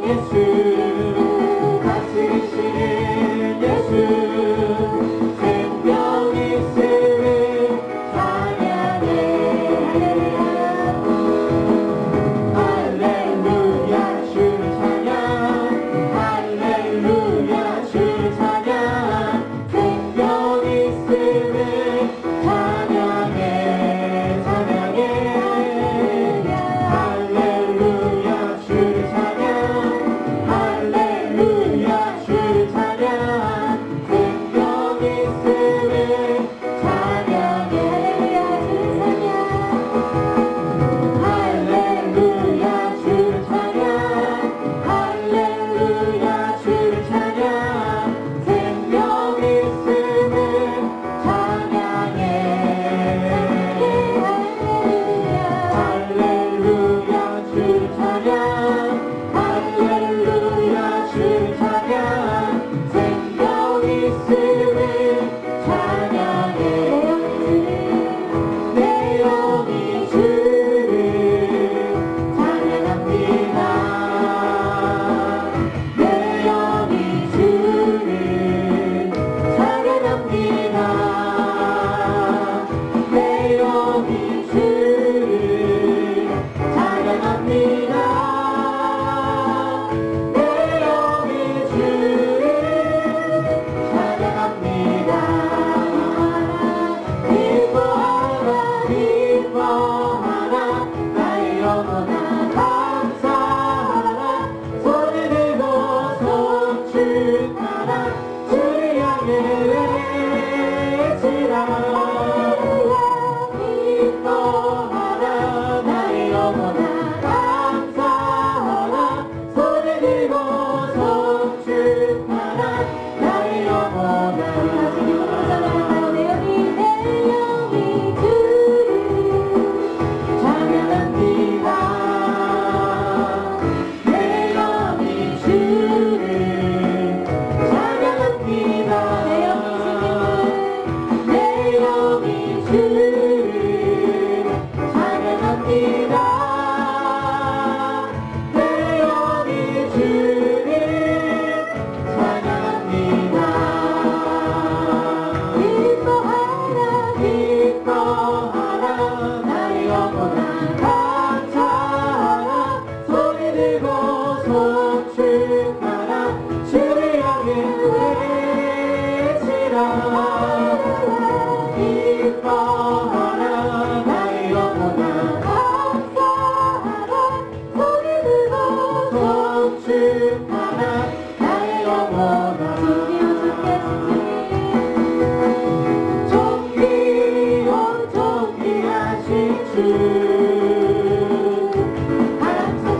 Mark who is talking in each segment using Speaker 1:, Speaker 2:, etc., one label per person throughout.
Speaker 1: 하나님의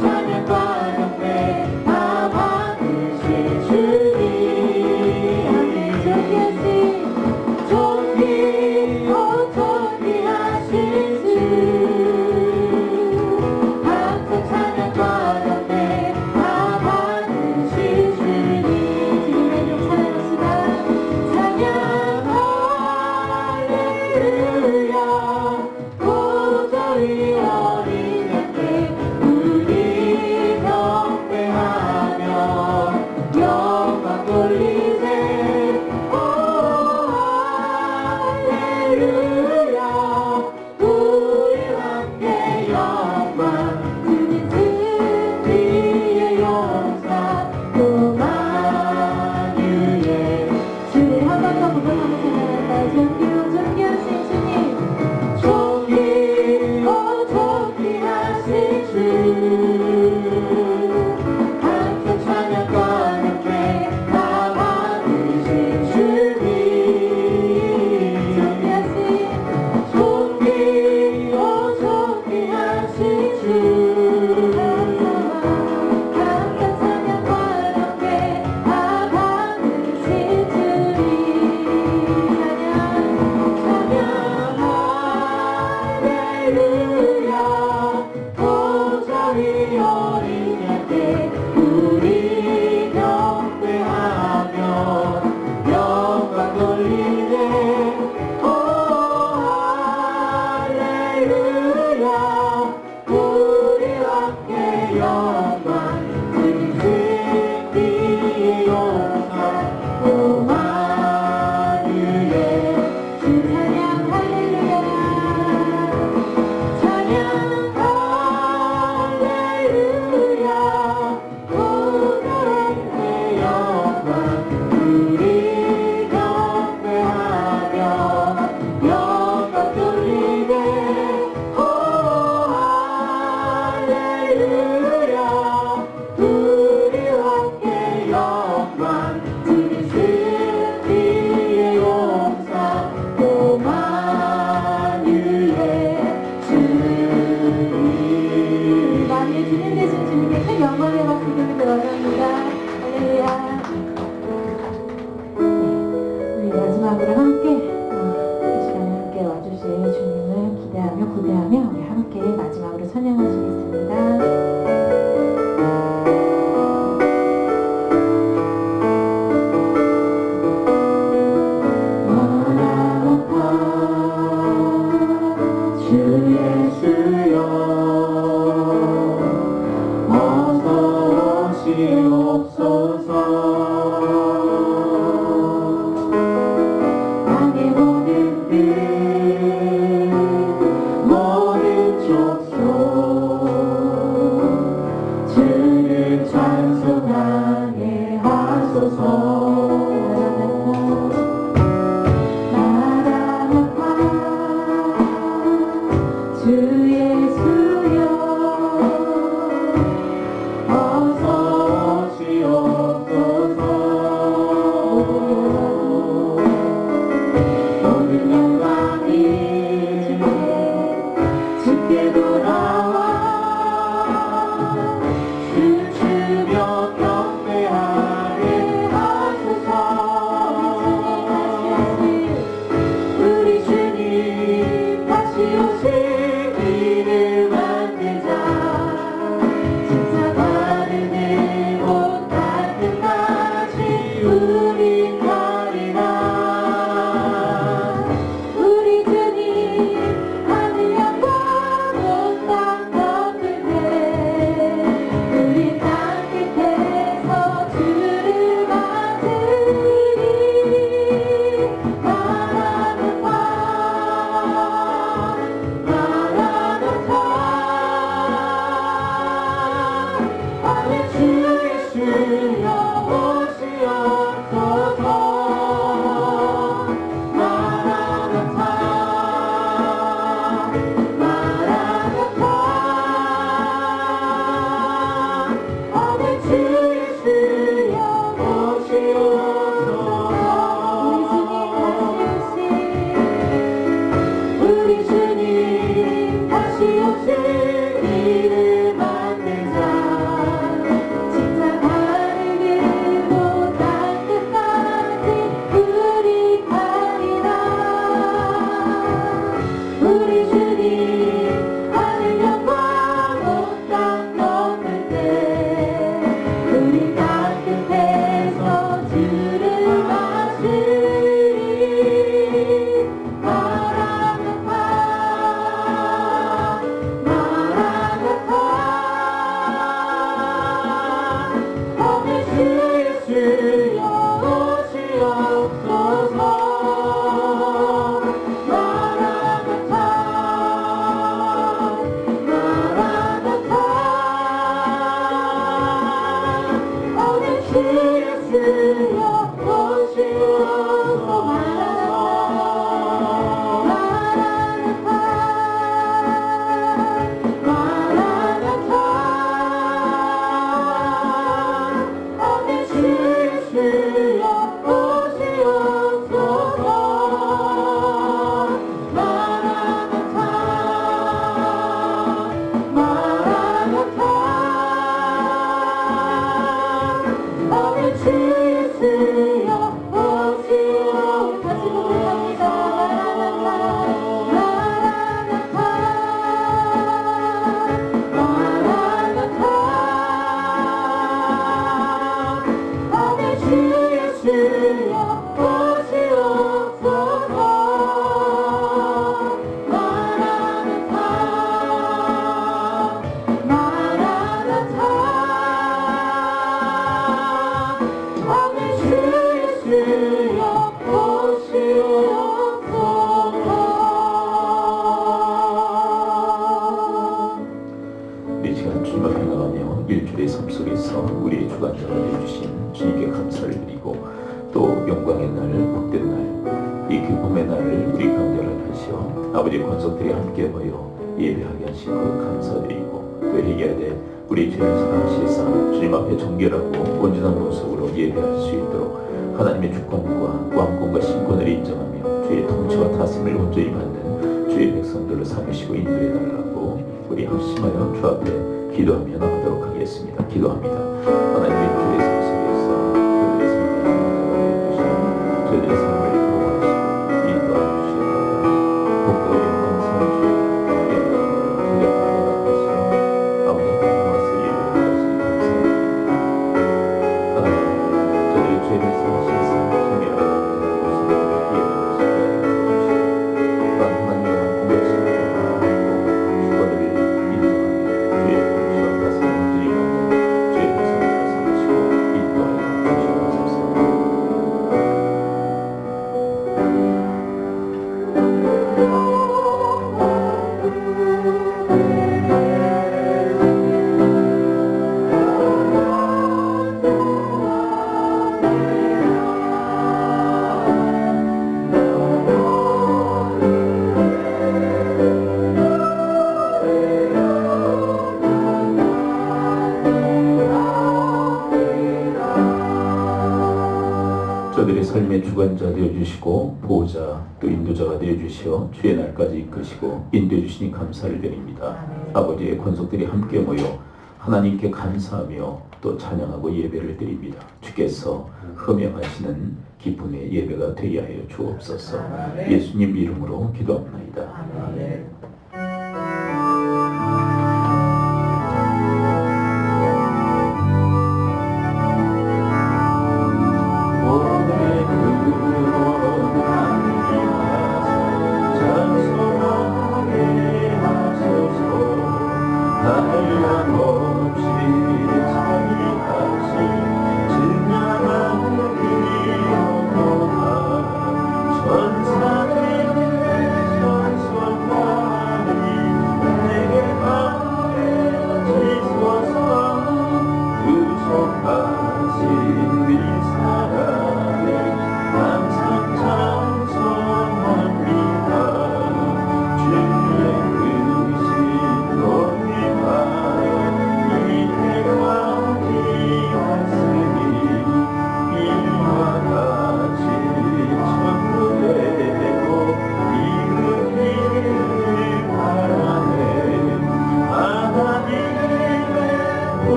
Speaker 1: 찬양과 경배 아버지 권속들이 함께 모여 예배하게 하시고 감사드리고 또 회개하되 우리 죄를 사하시사 주님 앞에 정결하고 온전한 모습으로 예배할 수 있도록 하나님의 주권과 왕권과 신권을 인정하며 주의 통치와 다스림을 온전히 받는 주의 백성들을 삼으시고 인도해 달라고 우리 합심하여 주 앞에 기도하며 나가도록 하겠습니다. 기도합니다. 하나님의 주의 성 속에서 그들의 삶을 인정하여 주시고 저희들의 삶을 삶의 주관자 되어주시고 보호자 또 인도자가 되어주시어 주의 날까지 이끄시고 인도해 주시니 감사를 드립니다. 아버지의 권속들이 함께 모여 하나님께 감사하며 또 찬양하고 예배를 드립니다. 주께서 흠양하시는 기쁨의 예배가 되게 하여 주옵소서. 예수님 이름으로 기도합나이다. 아멘.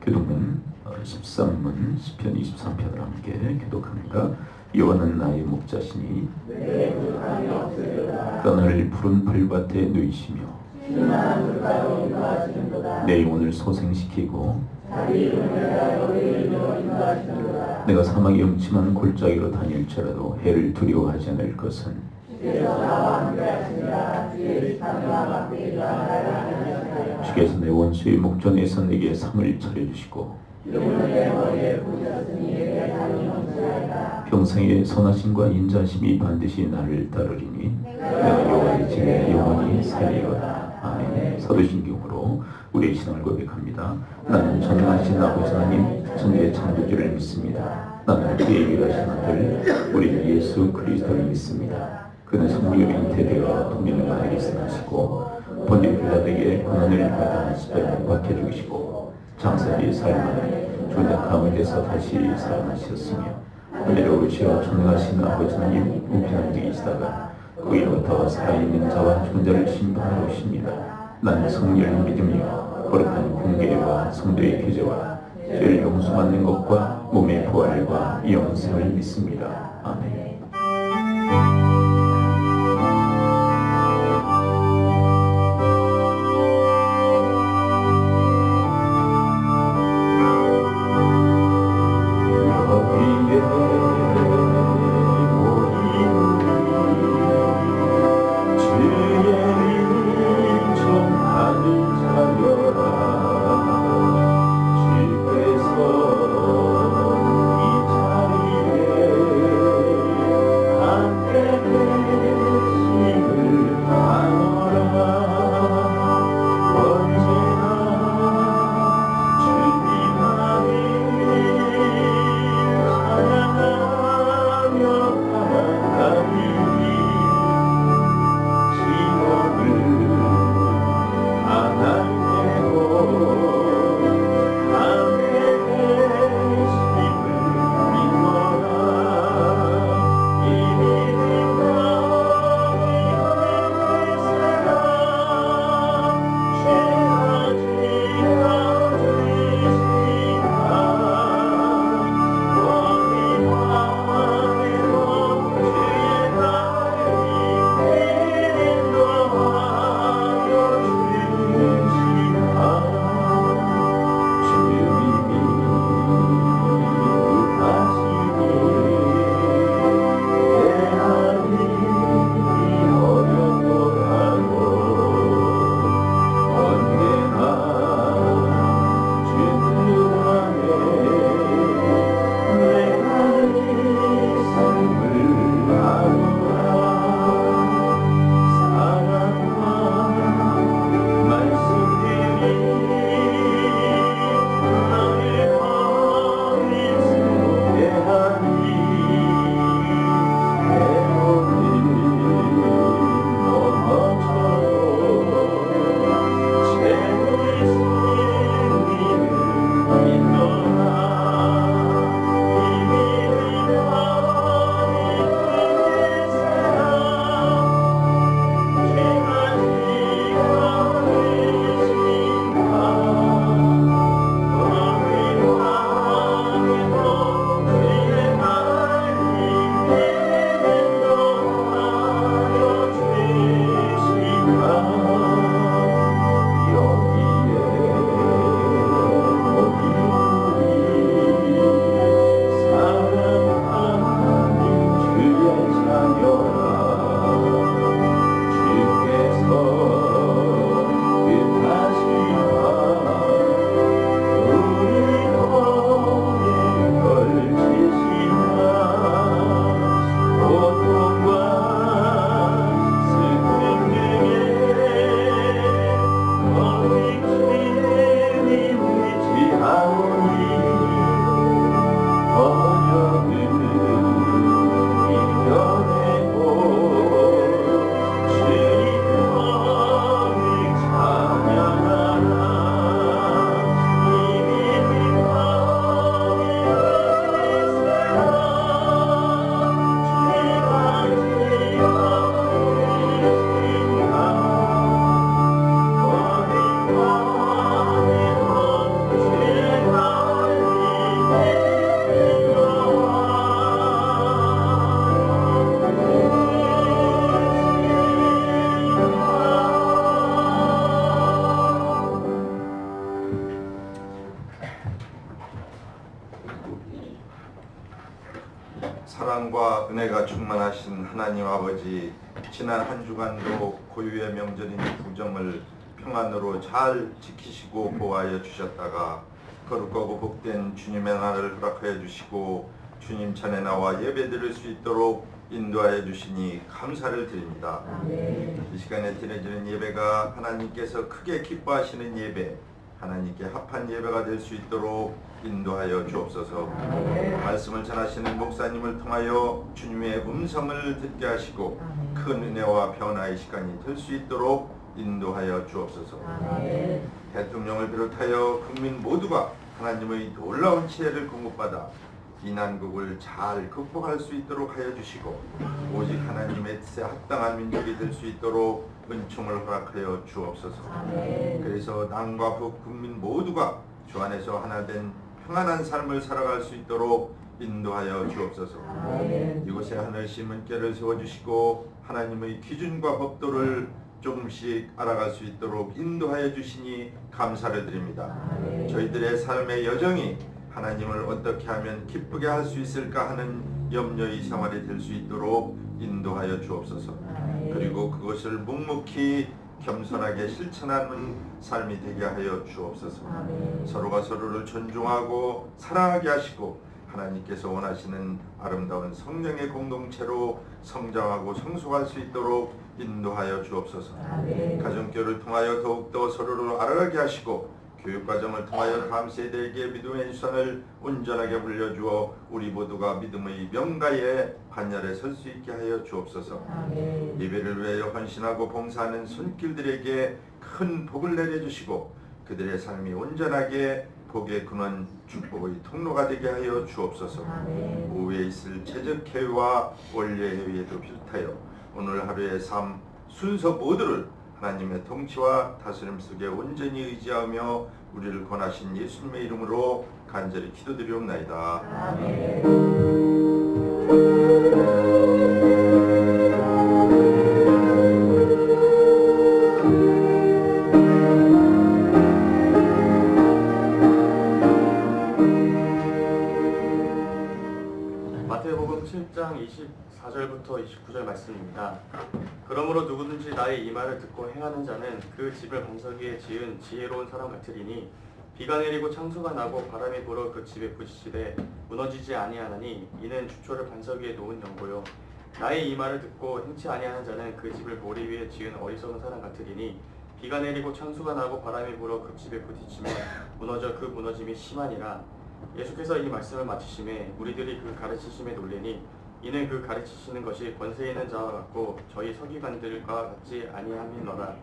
Speaker 1: 기도문 13문 시편 23편을 함께 기독합니다. 여호와는 나의 목자시니 떠날 푸른 풀밭에 누이시며 내 영혼을 소생시키고 내가 사막의 음침한 골짜기로 다닐지라도 해를 두려워하지 않을 것은 주께서 내 원수의 목전에서 내게 상을 차려주시고 평생의 선하심과 인자심이 반드시 나를 따르리니 내가 여호와의 집에 영원히 살리로다. 아멘. 사도신경으로 우리의 신앙을 고백합니다. 나는 전능하신 아버지 하나님 천지의 창조주를 믿습니다. 나는 그의 유일하신 아들 우리 예수 그리스도를 믿습니다. 그는 성령으로 잉태되어 동년을 만나게 승하시고 본디 빌라도에게 고난을 받아 십자가에 박혀 죽으시고 장사리 사흘만에 죽은 자 가운데서 다시 살아나셨으며 하늘에 오르시어 전능하신 아버지 하나님 우편한 데 계시다가 거기로부터 살아있는 자와 죽은 자를 심판하러 오십니다. 나는 성령을 믿으며 거룩한 공개와 성도의 교제와 죄를 용서받는 것과 몸의 부활과 영생을 믿습니다. 아멘.
Speaker 2: 사랑과 은혜가 충만하신 하나님 아버지, 지난 한 주간도 고유의 명절인 구정을 평안으로 잘 지키시고 보호하여 주셨다가 거룩하고 복된 주님의 날을 허락하여 주시고 주님 전에 나와 예배드릴 수 있도록 인도하여 주시니 감사를 드립니다. 이 시간에 드려지는 예배가 하나님께서 크게 기뻐하시는 예배, 하나님께 합한 예배가 될 수 있도록 인도하여 주옵소서. 말씀을 전하시는 목사님을 통하여 주님의 음성을 듣게 하시고 큰 은혜와 변화의 시간이 될 수 있도록 인도하여 주옵소서. 대통령을 비롯하여 국민 모두가 하나님의 놀라운 지혜를 공급받아 이 난국을 잘 극복할 수 있도록 하여 주시고 오직 하나님의 뜻에 합당한 민족이 될 수 있도록 은총을 허락하여 주옵소서. 그래서 남과 북 국민 모두가 주 안에서 하나 된 평안한 삶을 살아갈 수 있도록 인도하여 주옵소서. 이곳에 하늘씨 문께를 세워주시고 하나님의 기준과 법도를 조금씩 알아갈 수 있도록 인도하여 주시니 감사를 드립니다. 저희들의 삶의 여정이 하나님을 어떻게 하면 기쁘게 할 수 있을까 하는 염려의 생활이 될 수 있도록 인도하여 주옵소서. 그리고 그것을 묵묵히 겸손하게 실천하는 삶이 되게 하여 주옵소서. 서로가 서로를 존중하고 사랑하게 하시고 하나님께서 원하시는 아름다운 성령의 공동체로 성장하고 성숙할 수 있도록 인도하여 주옵소서. 가정교를 통하여 더욱더 서로를 알아가게 하시고 교육과정을 통하여 다음 세대에게 믿음의 유산을 온전하게 물려주어 우리 모두가 믿음의 명가에 반열에 설 수 있게 하여 주옵소서. 예배를 위하여 헌신하고 봉사하는 손길들에게 큰 복을 내려주시고 그들의 삶이 온전하게 복의 근원 축복의 통로가 되게 하여 주옵소서. 오후에 있을 최적회와 원례회의에도 비롯하여 오늘 하루의 삶 순서 모두를 하나님의 통치와 다스림 속에 온전히 의지하며 우리를 권하신 예수님의 이름으로 간절히 기도드리옵나이다.
Speaker 3: 마태복음 7장 24절부터 29절 말씀입니다. 그러므로 누구든지 나의 이 말을 듣고 행하는 자는 그 집을 반석 위에 지은 지혜로운 사람 같으리니 비가 내리고 창수가 나고 바람이 불어 그 집에 부딪히되 무너지지 아니하나니 이는 주초를 반석 위에 놓은 연고요. 나의 이 말을 듣고 행치 아니하는 자는 그 집을 모리 위에 지은 어리석은 사람 같으리니 비가 내리고 창수가 나고 바람이 불어 그 집에 부딪히며 무너져 그 무너짐이 심하니라. 예수께서 이 말씀을 마치심에 무리들이 그 가르치심에 놀래니 이는 그 가르치시는 것이 권세 있는 자와 같고 저희 서기관들과 같지 아니함이노라.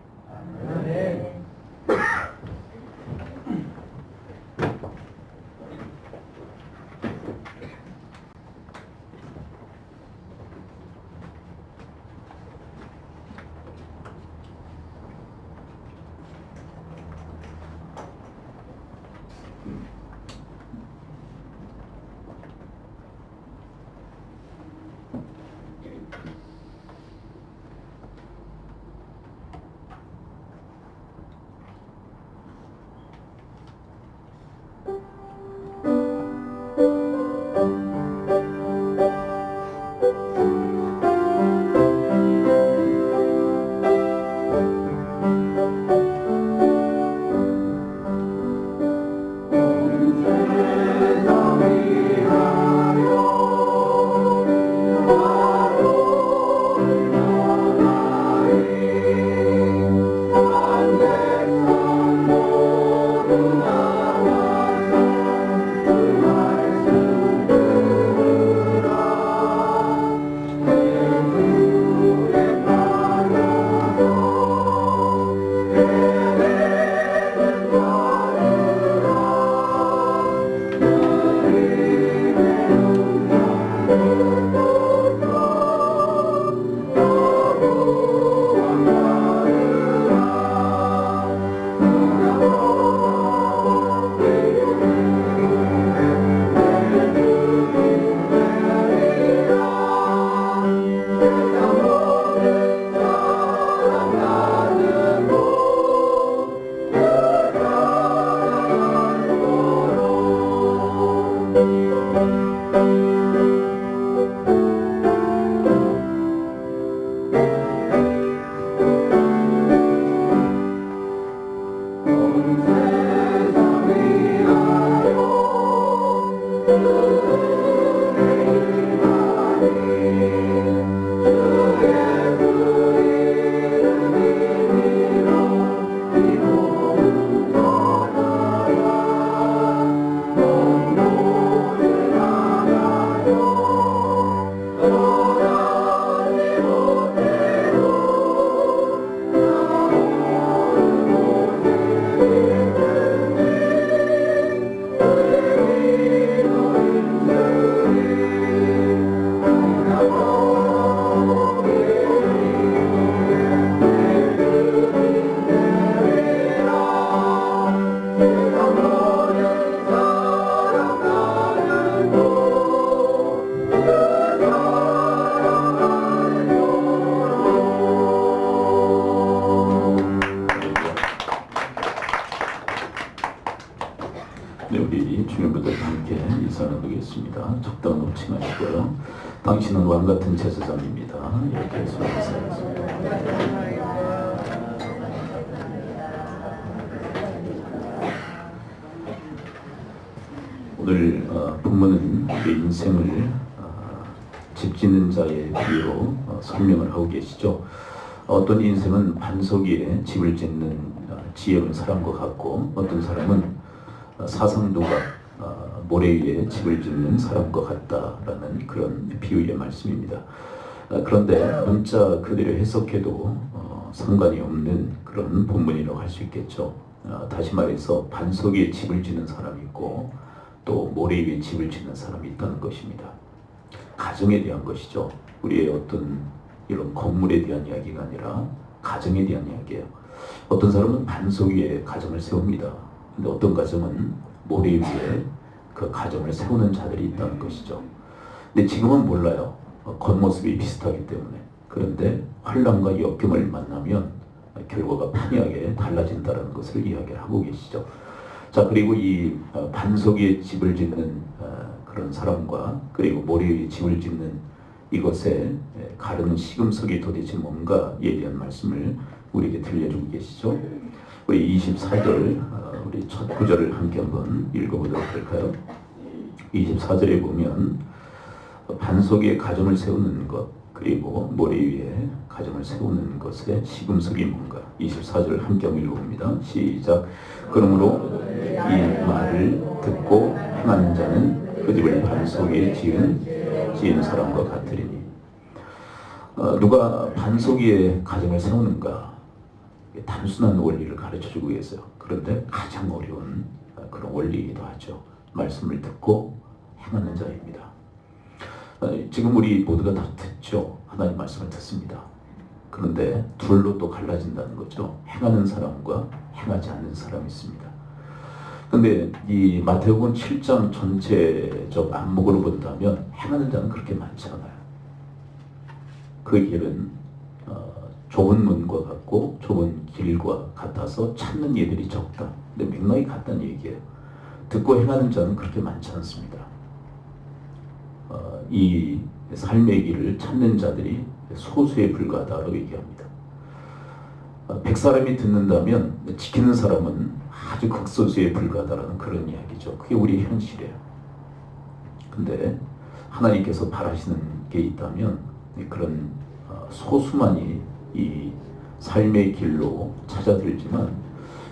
Speaker 1: 네, 우리 주민분들 함께 인사 나누겠습니다. 적당한 호칭하시고요. 당신은 왕 같은 제사장입니다. 이렇게 해서 인사하겠습니다. 오늘 본문은 우리 인생을 집 짓는 자의 비유로 설명을 하고 계시죠. 어떤 인생은 반석 위에 집을 짓는 지혜로운 사람과 같고, 어떤 사람은 사상도가 모래 위에 집을 짓는 사람과 같다라는 그런 비유의 말씀입니다. 그런데 문자 그대로 해석해도 상관이 없는 그런 본문이라고 할 수 있겠죠. 다시 말해서 반석 위에 집을 짓는 사람이 있고 또 모래 위에 집을 짓는 사람이 있다는 것입니다. 가정에 대한 것이죠. 우리의 어떤 이런 건물에 대한 이야기가 아니라 가정에 대한 이야기예요. 어떤 사람은 반석 위에 가정을 세웁니다. 근데 어떤 가정은 모래 위에 그 가정을 세우는 자들이 있다는 것이죠. 근데 지금은 몰라요. 겉모습이 비슷하기 때문에. 그런데 환난과 역경을 만나면 결과가 판이하게 달라진다는 것을 이야기를 하고 계시죠. 자, 그리고 이 반석 위에 집을 짓는 그런 사람과 그리고 모래 위에 집을 짓는 이것에 가르는 시금석이 도대체 뭔가에 대한 말씀을 우리에게 들려주고 계시죠. 우리 24절 우리 첫 구절을 함께 한번 읽어보도록 할까요? 24절에 보면 반석 위에 가정을 세우는 것 그리고 모래 위에 가정을 세우는 것의 시금석이 뭔가 24절 함께 한번 읽어봅니다. 시작. 그러므로 이 말을 듣고 행하는 자는 그 집을 반석 위에 지은 사람과 같으리니. 누가 반석 위에 가정을 세우는가? 단순한 원리를 가르쳐주고 계세요. 그런데 가장 어려운 그런 원리이기도 하죠. 말씀을 듣고 행하는 자입니다. 지금 우리 모두가 다 듣죠. 하나님 말씀을 듣습니다. 그런데 둘로 또 갈라진다는 거죠. 행하는 사람과 행하지 않는 사람이 있습니다. 근데 이 마태복음 7장 전체적 안목으로 본다면 행하는 자는 그렇게 많지 않아요. 그 길은 좁은 문과 같고 좁은 길과 같아서 찾는 이들이 적다. 근데 맥락이 같다는 얘기예요. 듣고 행하는 자는 그렇게 많지 않습니다. 이 삶의 길을 찾는 자들이 소수에 불과하다고 얘기합니다. 100사람이 듣는다면 지키는 사람은 아주 극소수에 불과하다는 그런 이야기죠. 그게 우리의 현실이에요. 근데 하나님께서 바라시는 게 있다면 그런 소수만이 이 삶의 길로 찾아들지만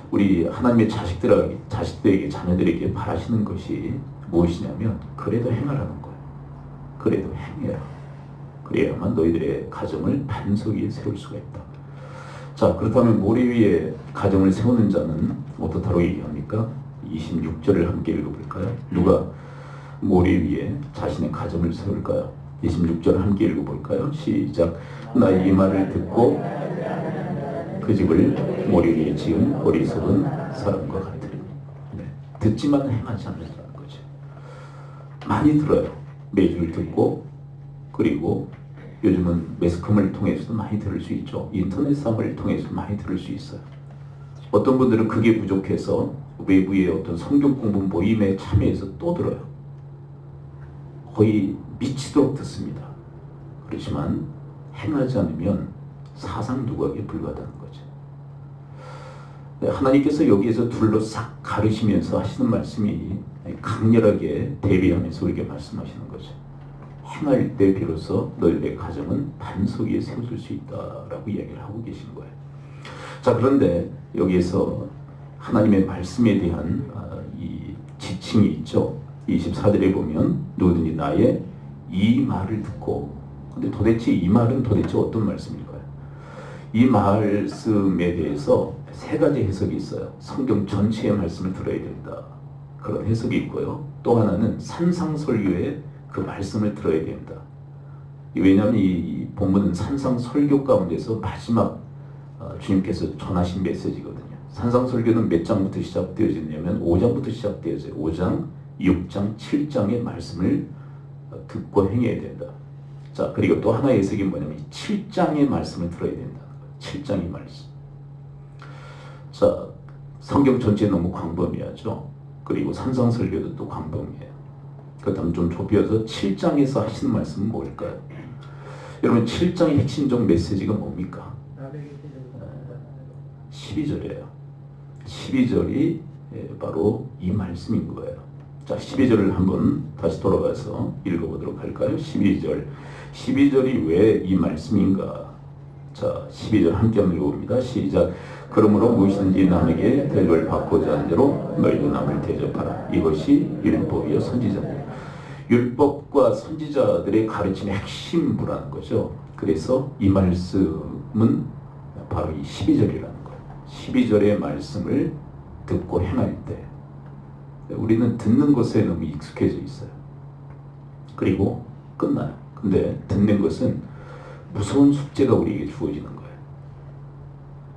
Speaker 1: 우리 하나님의 자식들에게 자녀들에게 바라시는 것이 무엇이냐면 그래도 행하라는 거예요. 그래도 행해라. 그래야만 너희들의 가정을 반석 위에 세울 수가 있다. 자, 그렇다면 모래 위에 가정을 세우는 자는 어떻다고 얘기합니까? 26절을 함께 읽어볼까요? 누가 모래 위에 자신의 가정을 세울까요? 26절 함께 읽어볼까요? 시작. 나 이 말을 듣고 그 집을 모래 위에 지은 어리석은 사람과 같으리니. 네. 듣지만 행하지 않는다는 거죠. 많이 들어요. 매주를 듣고, 그리고 요즘은 매스컴을 통해서도 많이 들을 수 있죠. 인터넷상을 통해서 많이 들을 수 있어요. 어떤 분들은 그게 부족해서 외부의 어떤 성경 공부 모임에 참여해서 또 들어요. 거의 미치도록 듣습니다. 그렇지만 행하지 않으면 사상 누각에 불과하다는 거죠. 하나님께서 여기에서 둘러싹 가르시면서 하시는 말씀이 강렬하게 대비하면서 우리에게 말씀하시는 거죠. 행할 때 비로소 너희들의 가정은 반석 위에 세워질 수 있다라고 이야기를 하고 계신 거예요. 자, 그런데 여기에서 하나님의 말씀에 대한 이 지칭이 있죠. 24절에 보면 누구든지 나의 이 말을 듣고, 근데 도대체 이 말은 도대체 어떤 말씀일까요? 이 말씀에 대해서 세 가지 해석이 있어요. 성경 전체의 말씀을 들어야 된다, 그런 해석이 있고요. 또 하나는 산상설교의 그 말씀을 들어야 된다. 왜냐하면 이 본문은 산상설교 가운데서 마지막 주님께서 전하신 메시지거든요. 산상설교는 몇 장부터 시작되어지냐면 5장부터 시작되어져요. 5장, 6장, 7장의 말씀을 듣고 행해야 된다. 자, 그리고 또 하나의 해석이 뭐냐면 7장의 말씀을 들어야 된다. 7장의 말씀. 자, 성경 전체 너무 광범위하죠. 그리고 산상설교도 또 광범위해요. 그렇다면 좀 좁혀서 7장에서 하시는 말씀은 뭘까요? 여러분, 7장의 핵심적 메시지가 뭡니까? 12절이에요. 12절이 바로 이 말씀인 거예요. 자, 12절을 한번 다시 돌아가서 읽어보도록 할까요? 12절. 12절이 왜 이 말씀인가? 자, 12절 함께 한번 읽어봅니다. 시작. 그러므로 무엇이든지 남에게 대접을 받고자 하는 대로 너희도 남을 대접하라. 이것이 율법이요 선지자들이요. 율법과 선지자들의 가르침의 핵심부라는 거죠. 그래서 이 말씀은 바로 이 12절이라는 거예요. 12절의 말씀을 듣고 행할 때 우리는 듣는 것에 너무 익숙해져 있어요. 그리고 끝나요. 근데 듣는 것은 무서운 숙제가 우리에게 주어지는 거예요.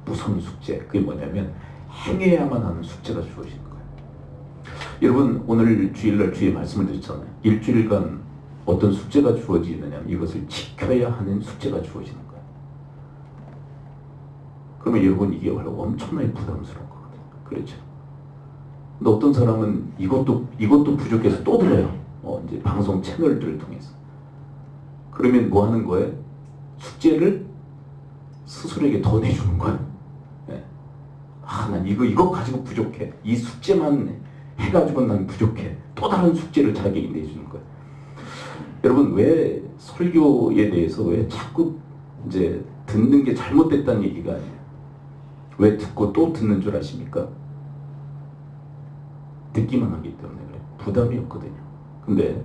Speaker 1: 무서운 숙제. 그게 뭐냐면 행해야만 하는 숙제가 주어지는 거예요. 여러분, 오늘 주일날 주의 말씀을 듣잖아요. 일주일간 어떤 숙제가 주어지느냐면 이것을 지켜야 하는 숙제가 주어지는 거예요. 그러면 여러분, 이게 엄청나게 부담스러운 거거든요. 그렇죠? 근데 어떤 사람은 이것도 부족해서 또 들어요. 이제 방송 채널들을 통해서. 그러면 뭐 하는 거예요? 숙제를 스스로에게 더 내주는 거예요. 네. 난 이거 가지고 부족해. 이 숙제만 해가지고 난 부족해. 또 다른 숙제를 자기에게 내주는 거예요. 여러분, 왜 설교에 대해서 왜 자꾸 이제 듣는 게 잘못됐다는 얘기가 아니에요. 왜 듣고 또 듣는 줄 아십니까? 듣기만 하기 때문에 그래요. 부담이 없거든요. 근데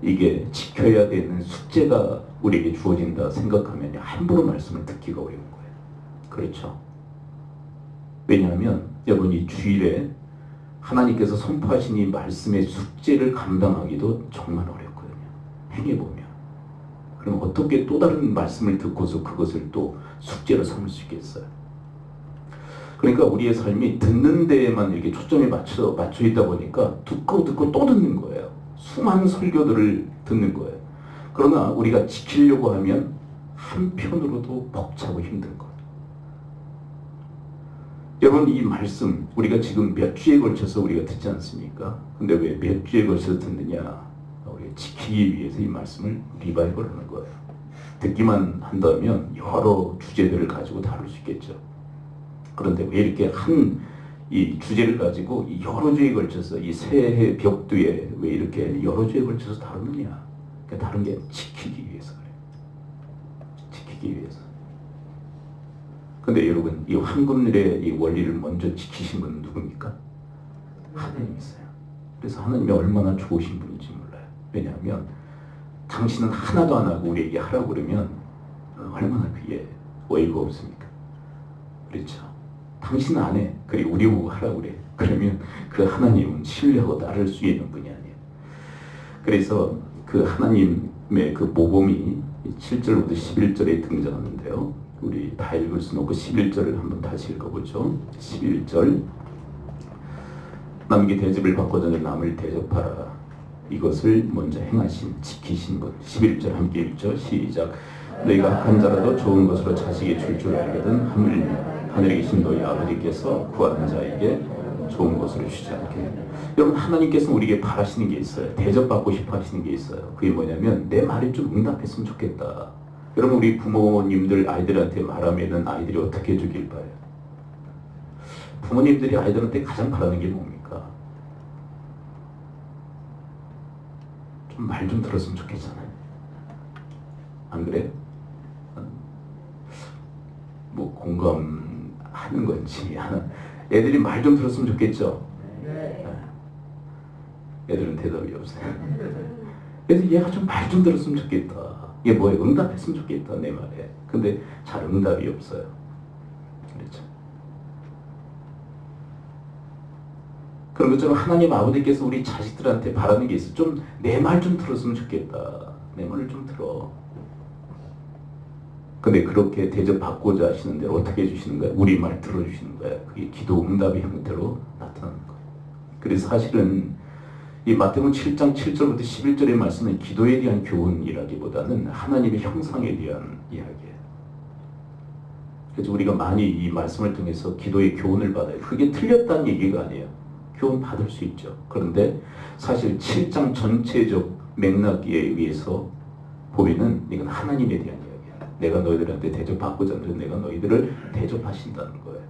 Speaker 1: 이게 지켜야 되는 숙제가 우리에게 주어진다 생각하면 함부로 말씀을 듣기가 어려운 거예요. 그렇죠? 왜냐하면 여러분, 이 주일에 하나님께서 선포하신 이 말씀의 숙제를 감당하기도 정말 어렵거든요. 행해보면. 그럼 어떻게 또 다른 말씀을 듣고서 그것을 또 숙제로 삼을 수 있겠어요? 그러니까 우리의 삶이 듣는 데에만 이렇게 초점이 맞춰 있다 보니까 듣고 또 듣는 거예요. 수많은 설교들을 듣는 거예요. 그러나 우리가 지키려고 하면 한편으로도 벅차고 힘든 것. 여러분, 이 말씀 우리가 지금 몇 주에 걸쳐서 우리가 듣지 않습니까? 근데 왜 몇 주에 걸쳐서 듣느냐? 우리가 지키기 위해서 이 말씀을 리바이벌 하는 거예요. 듣기만 한다면 여러 주제들을 가지고 다룰 수 있겠죠. 그런데 왜 이렇게 이 주제를 가지고 여러 주에 걸쳐서 이 새해 벽두에 왜 이렇게 여러 주에 걸쳐서 다루느냐? 그러니까 다른 게 지키기 위해서 그래요. 지키기 위해서. 근데 여러분, 이 황금률의 이 원리를 먼저 지키신 분은 누굽니까? 하나님이세요. 그래서 하나님이 얼마나 좋으신 분인지 몰라요. 왜냐하면 당신은 하나도 안 하고 우리에게 하라고 그러면 얼마나 그게 어이가 없습니까? 그렇죠? 당신은 안 해. 그리고 우리 보고 하라고 그래. 그러면 그 하나님은 신뢰하고 따를 수 있는 분이 아니에요. 그래서 그 하나님의 그 모범이 7절부터 11절에 등장하는데요. 우리 다 읽을 수는 없고 11절을 한번 다시 읽어보죠. 11절. 남에게 대접을 받고자 하는 남을 대접하라. 이것을 먼저 행하신, 지키신 분. 11절 함께 읽죠. 시작. 너희가 악한 자라도 좋은 것으로 자식이 줄 알거든 하물며 하늘에 계신 너희 아버지께서 구하는 자에게 좋은 것으로 주지 않게. 여러분, 하나님께서 우리에게 바라시는 게 있어요. 대접받고 싶어 하시는 게 있어요. 그게 뭐냐면 내 말에 좀 응답했으면 좋겠다. 여러분, 우리 부모님들 아이들한테 말하면은 아이들이 어떻게 해주길 바래요? 부모님들이 아이들한테 가장 바라는 게 뭡니까? 좀 말 좀 들었으면 좋겠잖아요. 안 그래요? 뭐 공감하는 건지 애들이 말 좀 들었으면 좋겠죠? 애들은 대답이 없어요. 그래서 얘가 좀 말 좀 들었으면 좋겠다. 얘 뭐에 응답했으면 좋겠다 내 말에. 근데 잘 응답이 없어요. 그렇죠? 그런 것처럼 하나님 아버지께서 우리 자식들한테 바라는 게 있어. 좀 내 말 좀 들었으면 좋겠다. 내 말을 좀 들어. 근데 그렇게 대접받고자 하시는 대로 어떻게 해주시는 거예요? 우리 말 들어주시는 거예요. 그게 기도 응답의 형태로 나타나는 거예요. 그래서 사실은 이 마태복음 7장 7절부터 11절의 말씀은 기도에 대한 교훈이라기보다는 하나님의 형상에 대한 이야기예요. 그래서 우리가 많이 이 말씀을 통해서 기도의 교훈을 받아요. 그게 틀렸다는 얘기가 아니에요. 교훈 받을 수 있죠. 그런데 사실 7장 전체적 맥락에 의해서 보면은 이건 하나님에 대한 이야기예요. 내가 너희들한테 대접받고자 하는 내가 너희들을 대접하신다는 거예요.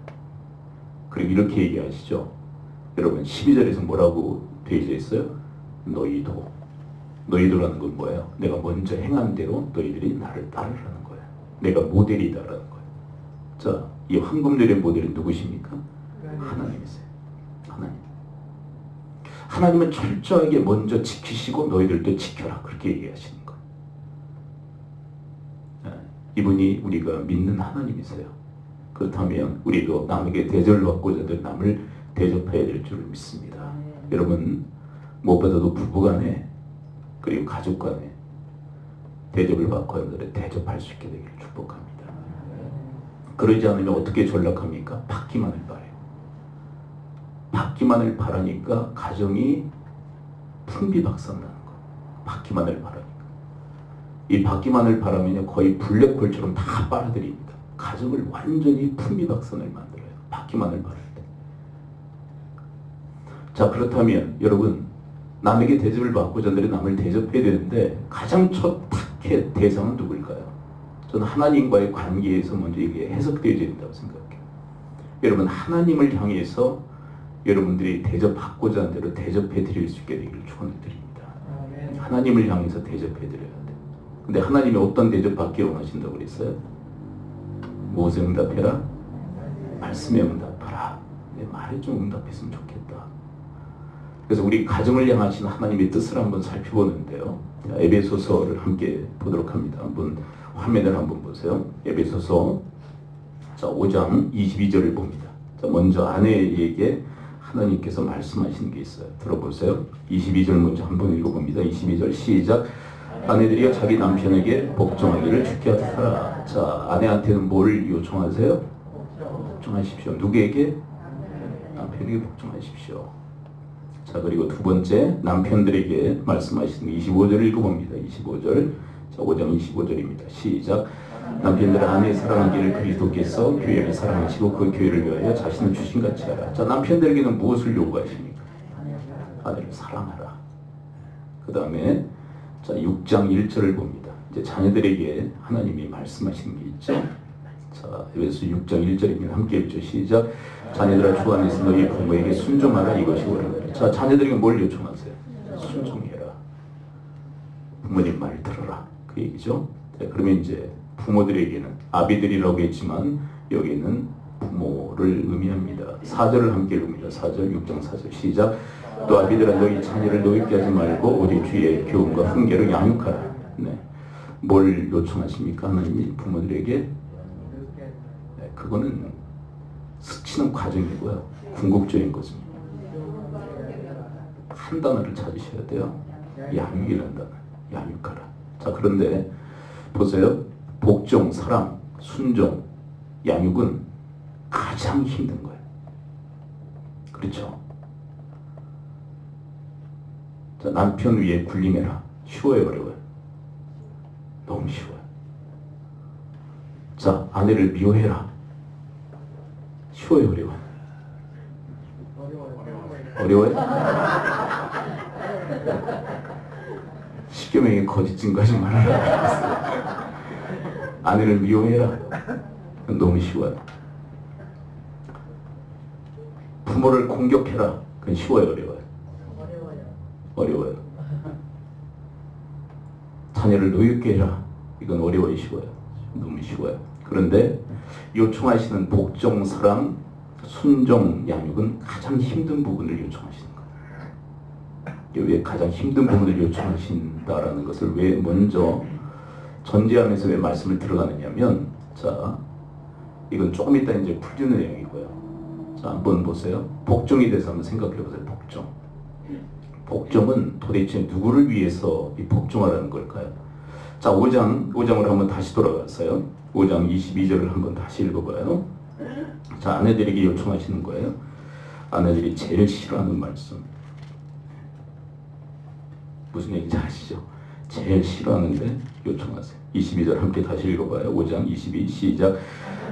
Speaker 1: 그리고 이렇게 얘기하시죠. 여러분 12절에서 뭐라고 되어 있어요? 너희도라는 건 뭐예요? 내가 먼저 행한 대로 너희들이 나를 따르라는 거예요. 내가 모델이다라는 거예요. 자, 이 황금들의 모델은 누구십니까? 하나님이세요. 하나님. 하나님은 철저하게 먼저 지키시고 너희들도 지켜라. 그렇게 얘기하시는 거예요. 이분이 우리가 믿는 하나님이세요. 그렇다면 우리도 남에게 대접을 받고자 들 남을 대접해야 될 줄을 믿습니다. 여러분, 무엇보다도 부부간에 그리고 가족간에 대접을 받고 하는 대접할 수 있게 되기를 축복합니다. 그러지 않으면 어떻게 전락합니까? 받기만을 바라요. 받기만을 바라니까 가정이 풍비박산나는 거예요. 받기만을 바라니까. 이 받기만을 바라면요 거의 블랙홀처럼 다 빨아들입니다. 가정을 완전히 풍비박산을 만들어요. 받기만을 바랄 때. 자, 그렇다면 여러분, 남에게 대접을 받고자 하는 남을 대접해야 되는데 가장 첫 타겟 대상은 누구일까요? 저는 하나님과의 관계에서 먼저 이게 해석되어야 된다고 생각해요. 여러분, 하나님을 향해서 여러분들이 대접받고자 하는 대로 대접해 드릴 수 있게 되기를 축원을 드립니다. 하나님을 향해서 대접해 드려야 돼요. 근데 하나님이 어떤 대접받기 원하신다고 그랬어요? 무엇에 응답해라? 말씀에 응답하라. 내 말에 좀 응답했으면 좋겠다. 그래서 우리 가정을 향하신 하나님의 뜻을 한번 살펴보는데요. 자, 에베소서를 함께 보도록 합니다. 한번 화면을 한번 보세요. 에베소서 5장 22절을 봅니다. 자, 먼저 아내에게 하나님께서 말씀하시는 게 있어요. 들어보세요. 22절 먼저 한번 읽어봅니다. 22절 시작. 아내들이여 자기 남편에게 복종하기를 주께 하라. 자, 아내한테는 뭘 요청하세요? 복종하십시오. 누구에게? 남편에게 복종하십시오. 자, 그리고 두 번째, 남편들에게 말씀하시는 25절을 읽어봅니다. 25절. 자, 5장 25절입니다. 시작. 남편들은 아내의 사랑하기를 그리스도께서 교회를 사랑하시고 그 교회를 위하여 자신을 주신같이 하라. 자, 남편들에게는 무엇을 요구하십니까? 아내를 사랑하라. 그 다음에 자, 6장 1절을 봅니다. 이제 자녀들에게 하나님이 말씀하시는 게 있죠. 자, 에베소 6장 1절입니다. 함께 읽죠. 시작. 자녀들아 주 안에서 너희 부모에게 순종하라. 이것이 옳으니라. 자, 자녀들에게 뭘 요청하세요? 순종해라. 부모님 말 들어라. 그 얘기죠. 자, 그러면 이제 부모들에게는 아비들이라고 했지만 여기는 부모를 의미합니다. 4절을 함께 읽습니다. 4절 6장 4절 시작. 또 아비들아 너희 자녀를 노엽게 하지 말고 오직 주의 교훈과 훈계로 양육하라. 네. 뭘 요청하십니까? 하나님이 부모들에게? 네, 그거는 스치는 과정이고요. 궁극적인 것입니다. 한 단어를 찾으셔야 돼요. 양육이라는 단어. 양육하라. 자, 그런데 보세요. 복종, 사랑, 순종, 양육은 가장 힘든 거예요. 그렇죠? 자, 남편 위에 군림해라. 쉬워요, 어려워요? 너무 쉬워요. 자, 아내를 미워해라. 쉬워요, 어려워요? 어려워요? 십계명의 거짓 증거하지 말아라. 아내를 미워해라. 너무 쉬워요. 부모를 공격해라. 그건 쉬워요, 어려워요? 어려워요. 자녀를 노엽게 해라. 이건 어려워요, 쉬워요? 너무 쉬워요. 그런데 요청하시는 복종, 사랑, 순종, 양육은 가장 힘든 부분을 요청하시는 거예요. 왜 가장 힘든 부분을 요청하신다라는 것을 왜 먼저 전제하면서 왜 말씀을 들어가느냐면, 자, 이건 조금 이따 이제 풀리는 내용이고요. 자, 한번 보세요. 복종에 대해서 한번 생각해 보세요. 복종. 복종은 도대체 누구를 위해서 이 복종하라는 걸까요? 자, 5장으로 한번 다시 돌아갔어요. 5장 22절을 한번 다시 읽어봐요. 자, 아내들에게 요청하시는 거예요. 아내들이 제일 싫어하는 말씀. 무슨 얘기인지 아시죠? 제일 싫어하는데 요청하세요. 22절 함께 다시 읽어봐요. 5장 22 시작.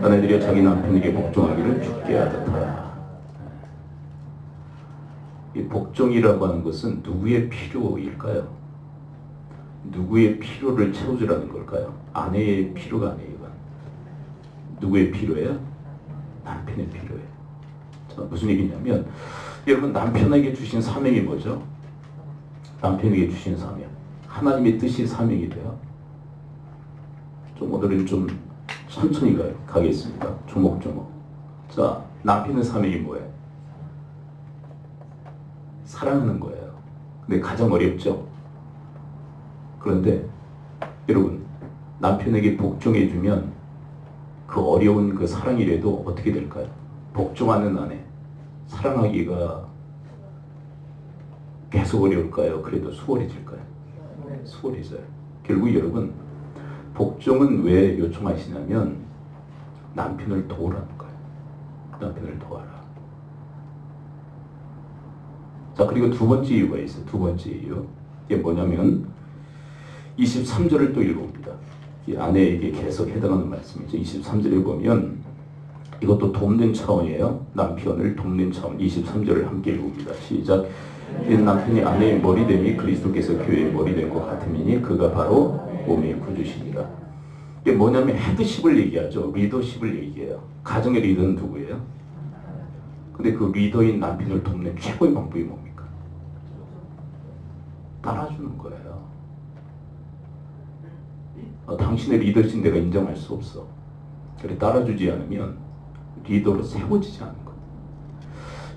Speaker 1: 아내들이 자기 남편에게 복종하기를 죽게 하듯하라. 이 복종이라고 하는 것은 누구의 필요일까요? 누구의 필요를 채워주라는 걸까요? 아내의 필요가 아니에요. 이건. 누구의 필요예요? 남편의 필요예요. 자, 무슨 얘기냐면, 여러분 남편에게 주신 사명이 뭐죠? 남편에게 주신 사명. 하나님의 뜻이 사명이 돼요. 좀 오늘은 좀 천천히 가겠습니다. 조목조목. 자, 남편의 사명이 뭐예요? 사랑하는 거예요. 근데 가장 어렵죠? 그런데 여러분, 남편에게 복종해주면 그 어려운 그 사랑이라도 어떻게 될까요? 복종하는 아내, 사랑하기가 계속 어려울까요? 그래도 수월해질까요? 수월해져요. 결국 여러분, 복종은 왜 요청하시냐면 남편을 도우라는 거예요. 남편을 도와라. 자, 그리고 두 번째 이유가 있어요. 두 번째 이유. 이게 뭐냐면 23절을 또 읽어봅니다. 이 아내에게 계속 해당하는 말씀이죠. 23절에 보면 이것도 돕는 차원이에요. 남편을 돕는 차원. 23절을 함께 읽어봅니다. 시작. 남편이 아내의 머리됨이 그리스도께서 교회의 머리된 것 같으니 그가 바로 몸의 구주시니라. 이게 뭐냐면 헤드십을 얘기하죠. 리더십을 얘기해요. 가정의 리더는 누구예요? 근데 그 리더인 남편을 돕는 최고의 방법이 뭡니까? 따라주는 거예요. 당신의 리더십 내가 인정할 수 없어. 그래, 따라주지 않으면 리더로 세워지지 않는 거예요.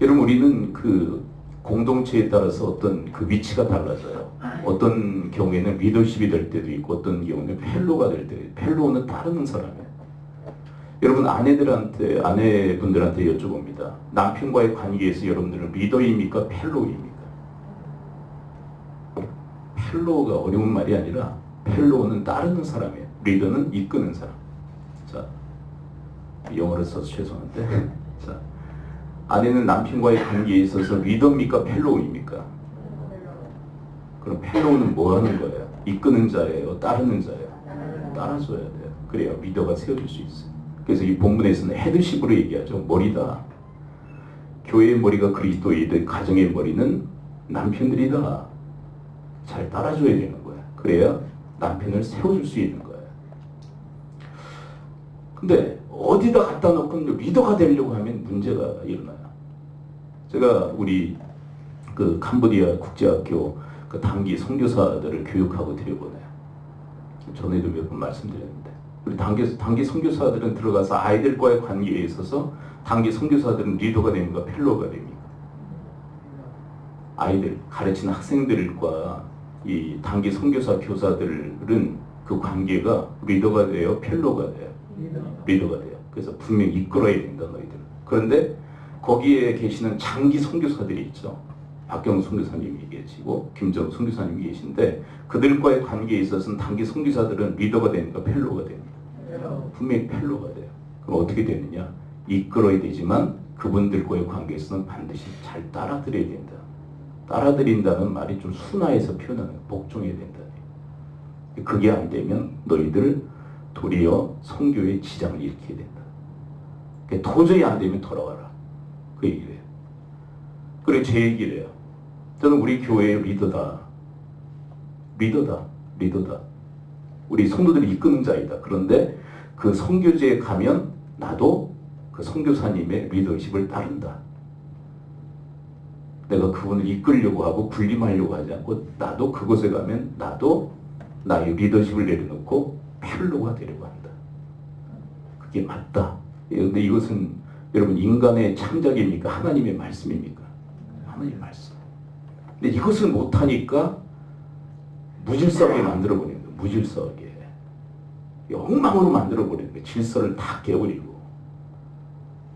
Speaker 1: 여러분, 우리는 그 공동체에 따라서 어떤 그 위치가 달라져요. 어떤 경우에는 리더십이 될 때도 있고 어떤 경우는 펠로가 될 때, 펠로는 따르는 사람이에요. 여러분, 아내분들한테 여쭤봅니다. 남편과의 관계에서 여러분들은 리더입니까? 펠로입니까? 펠로가 어려운 말이 아니라 펠로는 따르는 사람이에요. 리더는 이끄는 사람. 자, 영어로 써서 죄송한데, 자, 아내는 남편과의 관계에 있어서 리더입니까? 펠로우입니까? 그럼 펠로우는 뭐 하는 거예요? 이끄는 자예요? 따르는 자예요? 따라줘야 돼요. 그래야 리더가 세워질 수 있어요. 그래서 이 본문에서는 헤드십으로 얘기하죠. 머리다. 교회의 머리가 그리스도이든 가정의 머리는 남편들이다. 잘 따라줘야 되는 거예요. 그래야 남편을 세워줄 수 있는 거예요. 근데 어디다 갖다 놓고 리더가 되려고 하면 문제가 일어나요. 제가 우리 그 캄보디아 국제학교 그 단기 선교사들을 교육하고 들여보내요. 전에도 몇 번 말씀드렸는데, 우리 단기 선교사들은 들어가서 아이들과의 관계에 있어서 단기 선교사들은 리더가 됩니까? 펠로가 됩니까? 아이들 가르치는 학생들과 이 단기 선교사 교사들은 그 관계가 리더가 돼요? 펠로가 돼요? 리더가 돼요. 그래서 분명히 이끌어야 된다, 너희들. 그런데 거기에 계시는 장기 선교사들이 있죠. 박경 선교사님이 계시고 김정 선교사님이 계신데 그들과의 관계에 있어서는 단기 선교사들은 리더가 되니까 펠로가 됩니다. 분명히 펠로가 돼요. 그럼 어떻게 되느냐? 이끌어야 되지만 그분들과의 관계에서는 반드시 잘 따라드려야 된다. 따라드린다는 말이 좀 순화해서 표현하는 거예요. 복종해야 된다. 그게 안 되면 너희들 도리어 선교에 지장을 일으켜야 된다. 도저히 안 되면 돌아와라. 그 얘기예요. 그래 제 얘기를 해요. 저는 우리 교회의 리더다. 우리 성도들이 이끄는 자이다. 그런데 그 선교지에 가면 나도 그 선교사님의 리더십을 따른다. 내가 그분을 이끌려고 하고 군림하려고 하지 않고 나도 그곳에 가면 나도 나의 리더십을 내려놓고 펠로가 되려고 한다. 그게 맞다. 그런데 이것은 여러분 인간의 창작입니까? 하나님의 말씀입니까? 하나님의 말씀. 근데 이것을 못하니까 무질서하게 만들어버리는 거예요. 무질서하게. 엉망으로 만들어버리는 거예요. 질서를 다 깨버리고.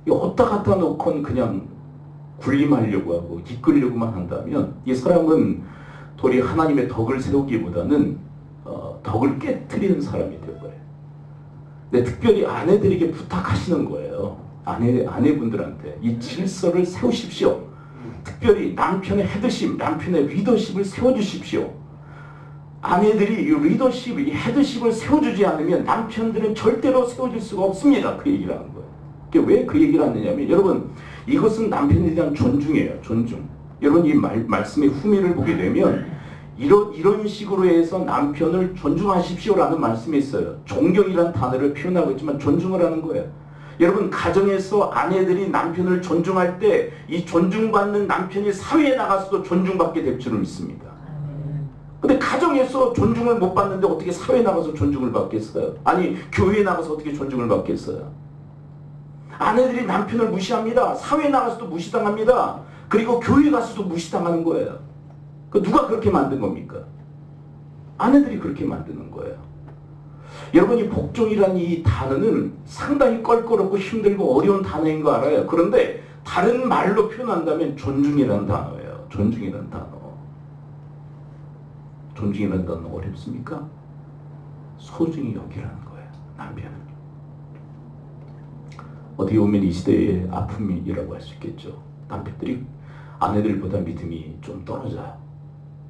Speaker 1: 어디다 갖다 놓고는 그냥 군림하려고 하고 이끌려고만 한다면 이 사람은 도리 하나님의 덕을 세우기보다는 덕을 깨트리는 사람이 될 거예요. 근데 특별히 아내들에게 부탁하시는 거예요. 아내분들한테 이 질서를 세우십시오. 특별히 남편의 헤드십, 남편의 리더십을 세워주십시오. 아내들이 이 리더십, 이 헤드십을 세워주지 않으면 남편들은 절대로 세워질 수가 없습니다. 그 얘기를 하는 거예요. 왜 그 얘기를 하느냐면 여러분 이것은 남편에 대한 존중이에요. 존중. 여러분 이 말씀의 후미를 보게 되면 이런 식으로 해서 남편을 존중하십시오라는 말씀이 있어요. 존경이라는 단어를 표현하고 있지만 존중을 하는 거예요. 여러분 가정에서 아내들이 남편을 존중할 때 이 존중받는 남편이 사회에 나가서도 존중받게 될 줄을 믿습니다. 근데 가정에서 존중을 못 받는데 어떻게 사회에 나가서 존중을 받겠어요? 아니 교회에 나가서 어떻게 존중을 받겠어요? 아내들이 남편을 무시합니다. 사회에 나가서도 무시당합니다. 그리고 교회에 가서도 무시당하는 거예요. 누가 그렇게 만든 겁니까? 아내들이 그렇게 만드는 거예요. 여러분 이 복종이라는 이 단어는 상당히 껄끄럽고 힘들고 어려운 단어인 거 알아요. 그런데 다른 말로 표현한다면 존중이라는 단어예요. 존중이라는 단어. 존중이라는 단어 어렵습니까? 소중히 여기라는 거예요. 남편은. 어떻게 보면 이 시대의 아픔이라고 할 수 있겠죠. 남편들이 아내들보다 믿음이 좀 떨어져요.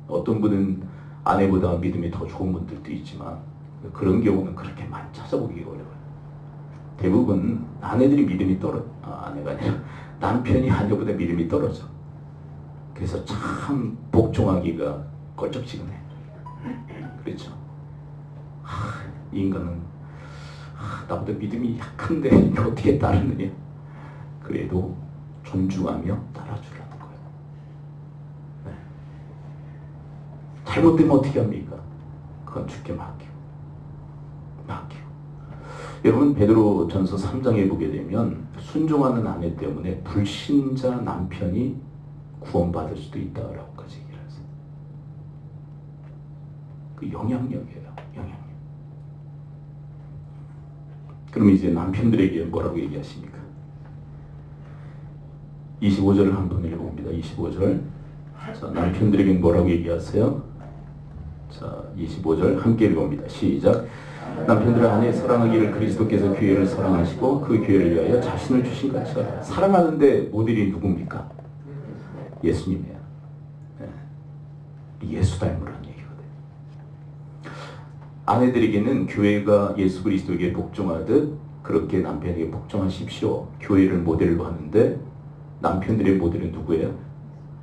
Speaker 1: 어떤 분은 아내보다 믿음이 더 좋은 분들도 있지만 그런 경우는 그렇게 많이 찾아보기 어려워요. 대부분 아내들이 믿음이 아내가 아니라 남편이 아내보다 믿음이 떨어져. 그래서 참 복종하기가 껄쩍지근해. 그렇죠. 이 인간은 나보다 믿음이 약한데 어떻게 따르느냐. 그래도 존중하며 따라주라는 거예요. 네. 잘못되면 어떻게 합니까? 그건 주께 맡기고. 여러분 베드로 전서 3장에 보게 되면 순종하는 아내 때문에 불신자 남편이 구원받을 수도 있다라고까지 얘기를 하세요. 그 영향력이에요. 영향력. 그럼 이제 남편들에게 뭐라고 얘기하십니까? 25절을 한번 읽어봅니다. 25절. 자, 남편들에게 뭐라고 얘기하세요? 자, 25절 함께 읽어봅니다. 시작. 남편들의 아내 사랑하기를 그리스도께서 교회를 사랑하시고 그 교회를 위하여 자신을 주신 것처럼. 사랑하는데 모델이 누굽니까? 예수님이에요. 네. 예수 닮으라는 얘기거든요. 아내들에게는 교회가 예수 그리스도에게 복종하듯 그렇게 남편에게 복종하십시오. 교회를 모델로 하는데 남편들의 모델은 누구예요?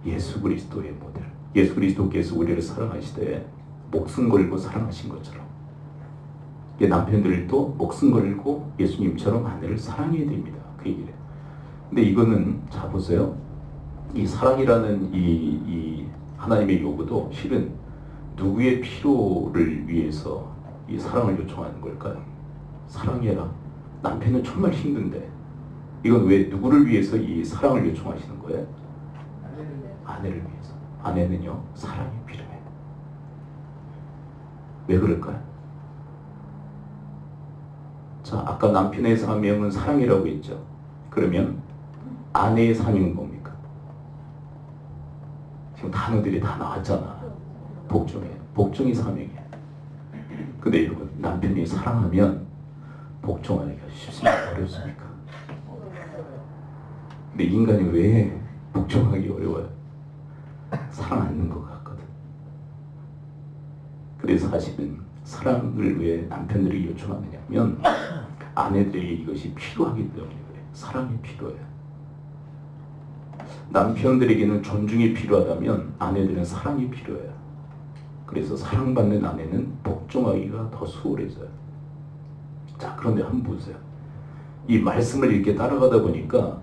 Speaker 1: 예수 그리스도의 모델. 예수 그리스도께서 우리를 사랑하시되 목숨 걸고 사랑하신 것처럼 남편들도 목숨 걸고 예수님처럼 아내를 사랑해야 됩니다. 그 얘기를 해요. 근데 이거는 자 보세요. 이 사랑이라는 이 하나님의 요구도 실은 누구의 필요를 위해서 이 사랑을 요청하는 걸까요? 사랑해라. 남편은 정말 힘든데 이건 왜 누구를 위해서 이 사랑을 요청하시는 거예요? 아내를 위해서. 아내는요 사랑이 필요해요. 왜 그럴까요? 자, 아까 남편의 사명은 사랑이라고 했죠. 그러면 아내의 사명은 뭡니까? 지금 단어들이 다 나왔잖아. 복종이에요. 복종이 사명이에요. 근데 여러분 남편이 사랑하면 복종하기가 쉽습니까? 어렵습니까? 근데 인간이 왜 복종하기 어려워요? 사랑하는 것 같거든. 그래서 사실은 사랑을 왜 남편들이 요청하느냐면 아내들에게 이것이 필요하기 때문에 그래요. 사랑이 필요해요. 남편들에게는 존중이 필요하다면 아내들은 사랑이 필요해요. 그래서 사랑받는 아내는 복종하기가 더 수월해져요. 자, 그런데 한번 보세요. 이 말씀을 이렇게 따라가다 보니까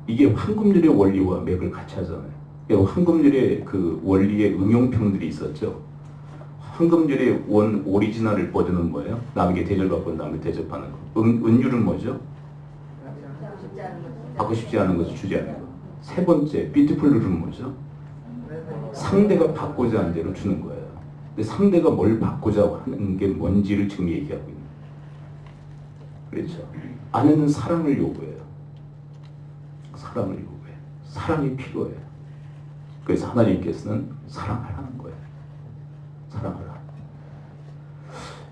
Speaker 1: 이게 황금률의 원리와 맥을 같이 하잖아요. 황금률의 그 원리의 응용평들이 있었죠. 황금률의 원 오리지널을 버전은 뭐예요? 남에게 대접받고 남을 대접하는 거. 은율은 뭐죠? 받고 싶지 않은 것을 주지 않는 것. 세 번째, 뷰티풀 룰은 뭐죠? 상대가 받고자 하는 대로 주는 거예요. 근데 상대가 뭘 받고자 하는 게 뭔지를 지금 얘기하고 있는 거예요. 그렇죠? 아내는 사랑을 요구해요. 사랑을 요구해요. 사랑이 필요해요. 그래서 하나님께서는 사랑하라는 거예요. 사랑하라.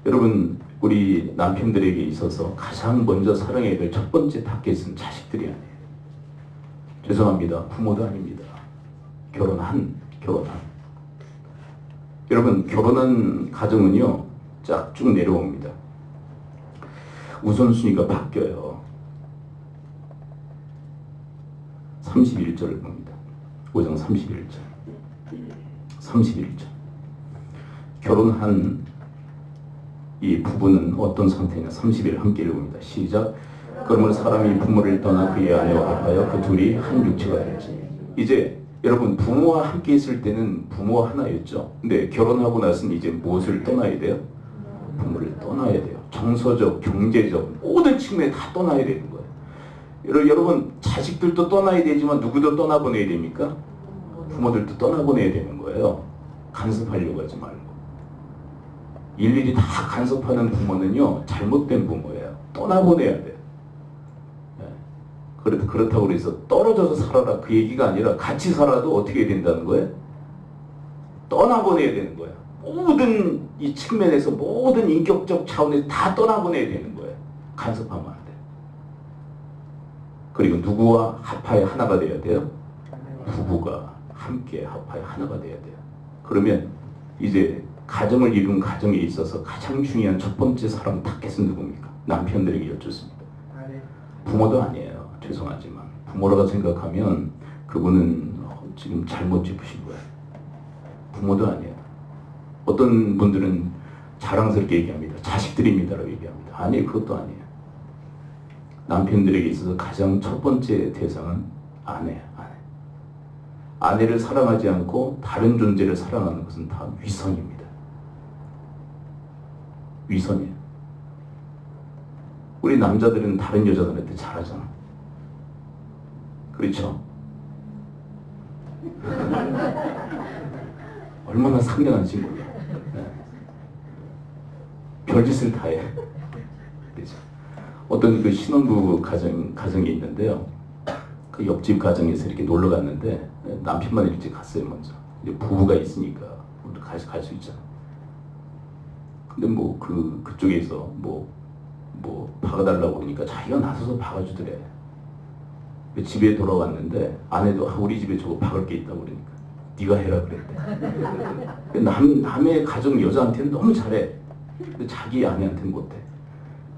Speaker 1: 여러분, 우리 남편들에게 있어서 가장 먼저 사랑해야 될 첫 번째 타겟은 자식들이 아니에요. 죄송합니다. 부모도 아닙니다. 결혼한. 여러분, 결혼한 가정은요, 쫙 쭉 내려옵니다. 우선순위가 바뀌어요. 31절을 봅니다. 5장 31절. 31절. 결혼한 이 부부는 어떤 상태냐? 30일 함께 읽습니다. 시작. 그러므로 사람이 부모를 떠나 그의 아내와 합하여 그 둘이 한 육체가 되지. 이제 여러분, 부모와 함께 있을 때는 부모와 하나였죠. 근데 결혼하고 나서는 이제 무엇을 떠나야 돼요? 부모를 떠나야 돼요. 정서적, 경제적 모든 측면에 다 떠나야 되는 거예요. 여러분, 자식들도 떠나야 되지만 누구도 떠나보내야 됩니까? 부모들도 떠나보내야 되는 거예요. 간섭하려고 하지 말고. 일일이 다 간섭하는 부모는요, 잘못된 부모예요. 떠나보내야 돼요. 그렇다고 해서 떨어져서 살아라 그 얘기가 아니라 같이 살아도 어떻게 해야 된다는 거예요? 떠나보내야 되는 거예요. 모든 이 측면에서 모든 인격적 차원에서 다 떠나보내야 되는 거예요. 간섭하면 안 돼요. 그리고 누구와 합하여 하나가 돼야 돼요? 부부가 함께 합하여 하나가 돼야 돼요. 그러면 이제 가정을 이룬 가정에 있어서 가장 중요한 첫 번째 사랑 타겟은 누굽니까? 남편들에게 여쭙습니다. 부모도 아니에요. 죄송하지만 부모라고 생각하면 그분은 지금 잘못 짚으신 거예요. 부모도 아니에요. 어떤 분들은 자랑스럽게 얘기합니다. 자식들입니다라고 얘기합니다. 아니, 그것도 아니에요. 남편들에게 있어서 가장 첫 번째 대상은 아내예요. 아내를 사랑하지 않고 다른 존재를 사랑하는 것은 다 위선입니다. 위선이에요. 우리 남자들은 다른 여자들한테 잘하잖아. 그렇죠? 얼마나 상냥한지 몰라. 네. 별짓을 다 해. 그렇죠? 어떤 그 신혼부부 가정이 있는데요. 그 옆집 가정에서 이렇게 놀러 갔는데 남편만 일찍 갔어요, 먼저. 이제 부부가 있으니까 갈 수 있잖아. 근데 뭐 그쪽에서 뭐 박아달라고 그러니까 자기가 나서서 박아주더래. 집에 돌아왔는데 아내도 우리 집에 저거 박을 게 있다고 그러니까 네가 해라 그랬대. 남의 가정 여자한테는 너무 잘해. 근데 자기 아내한테는 못해.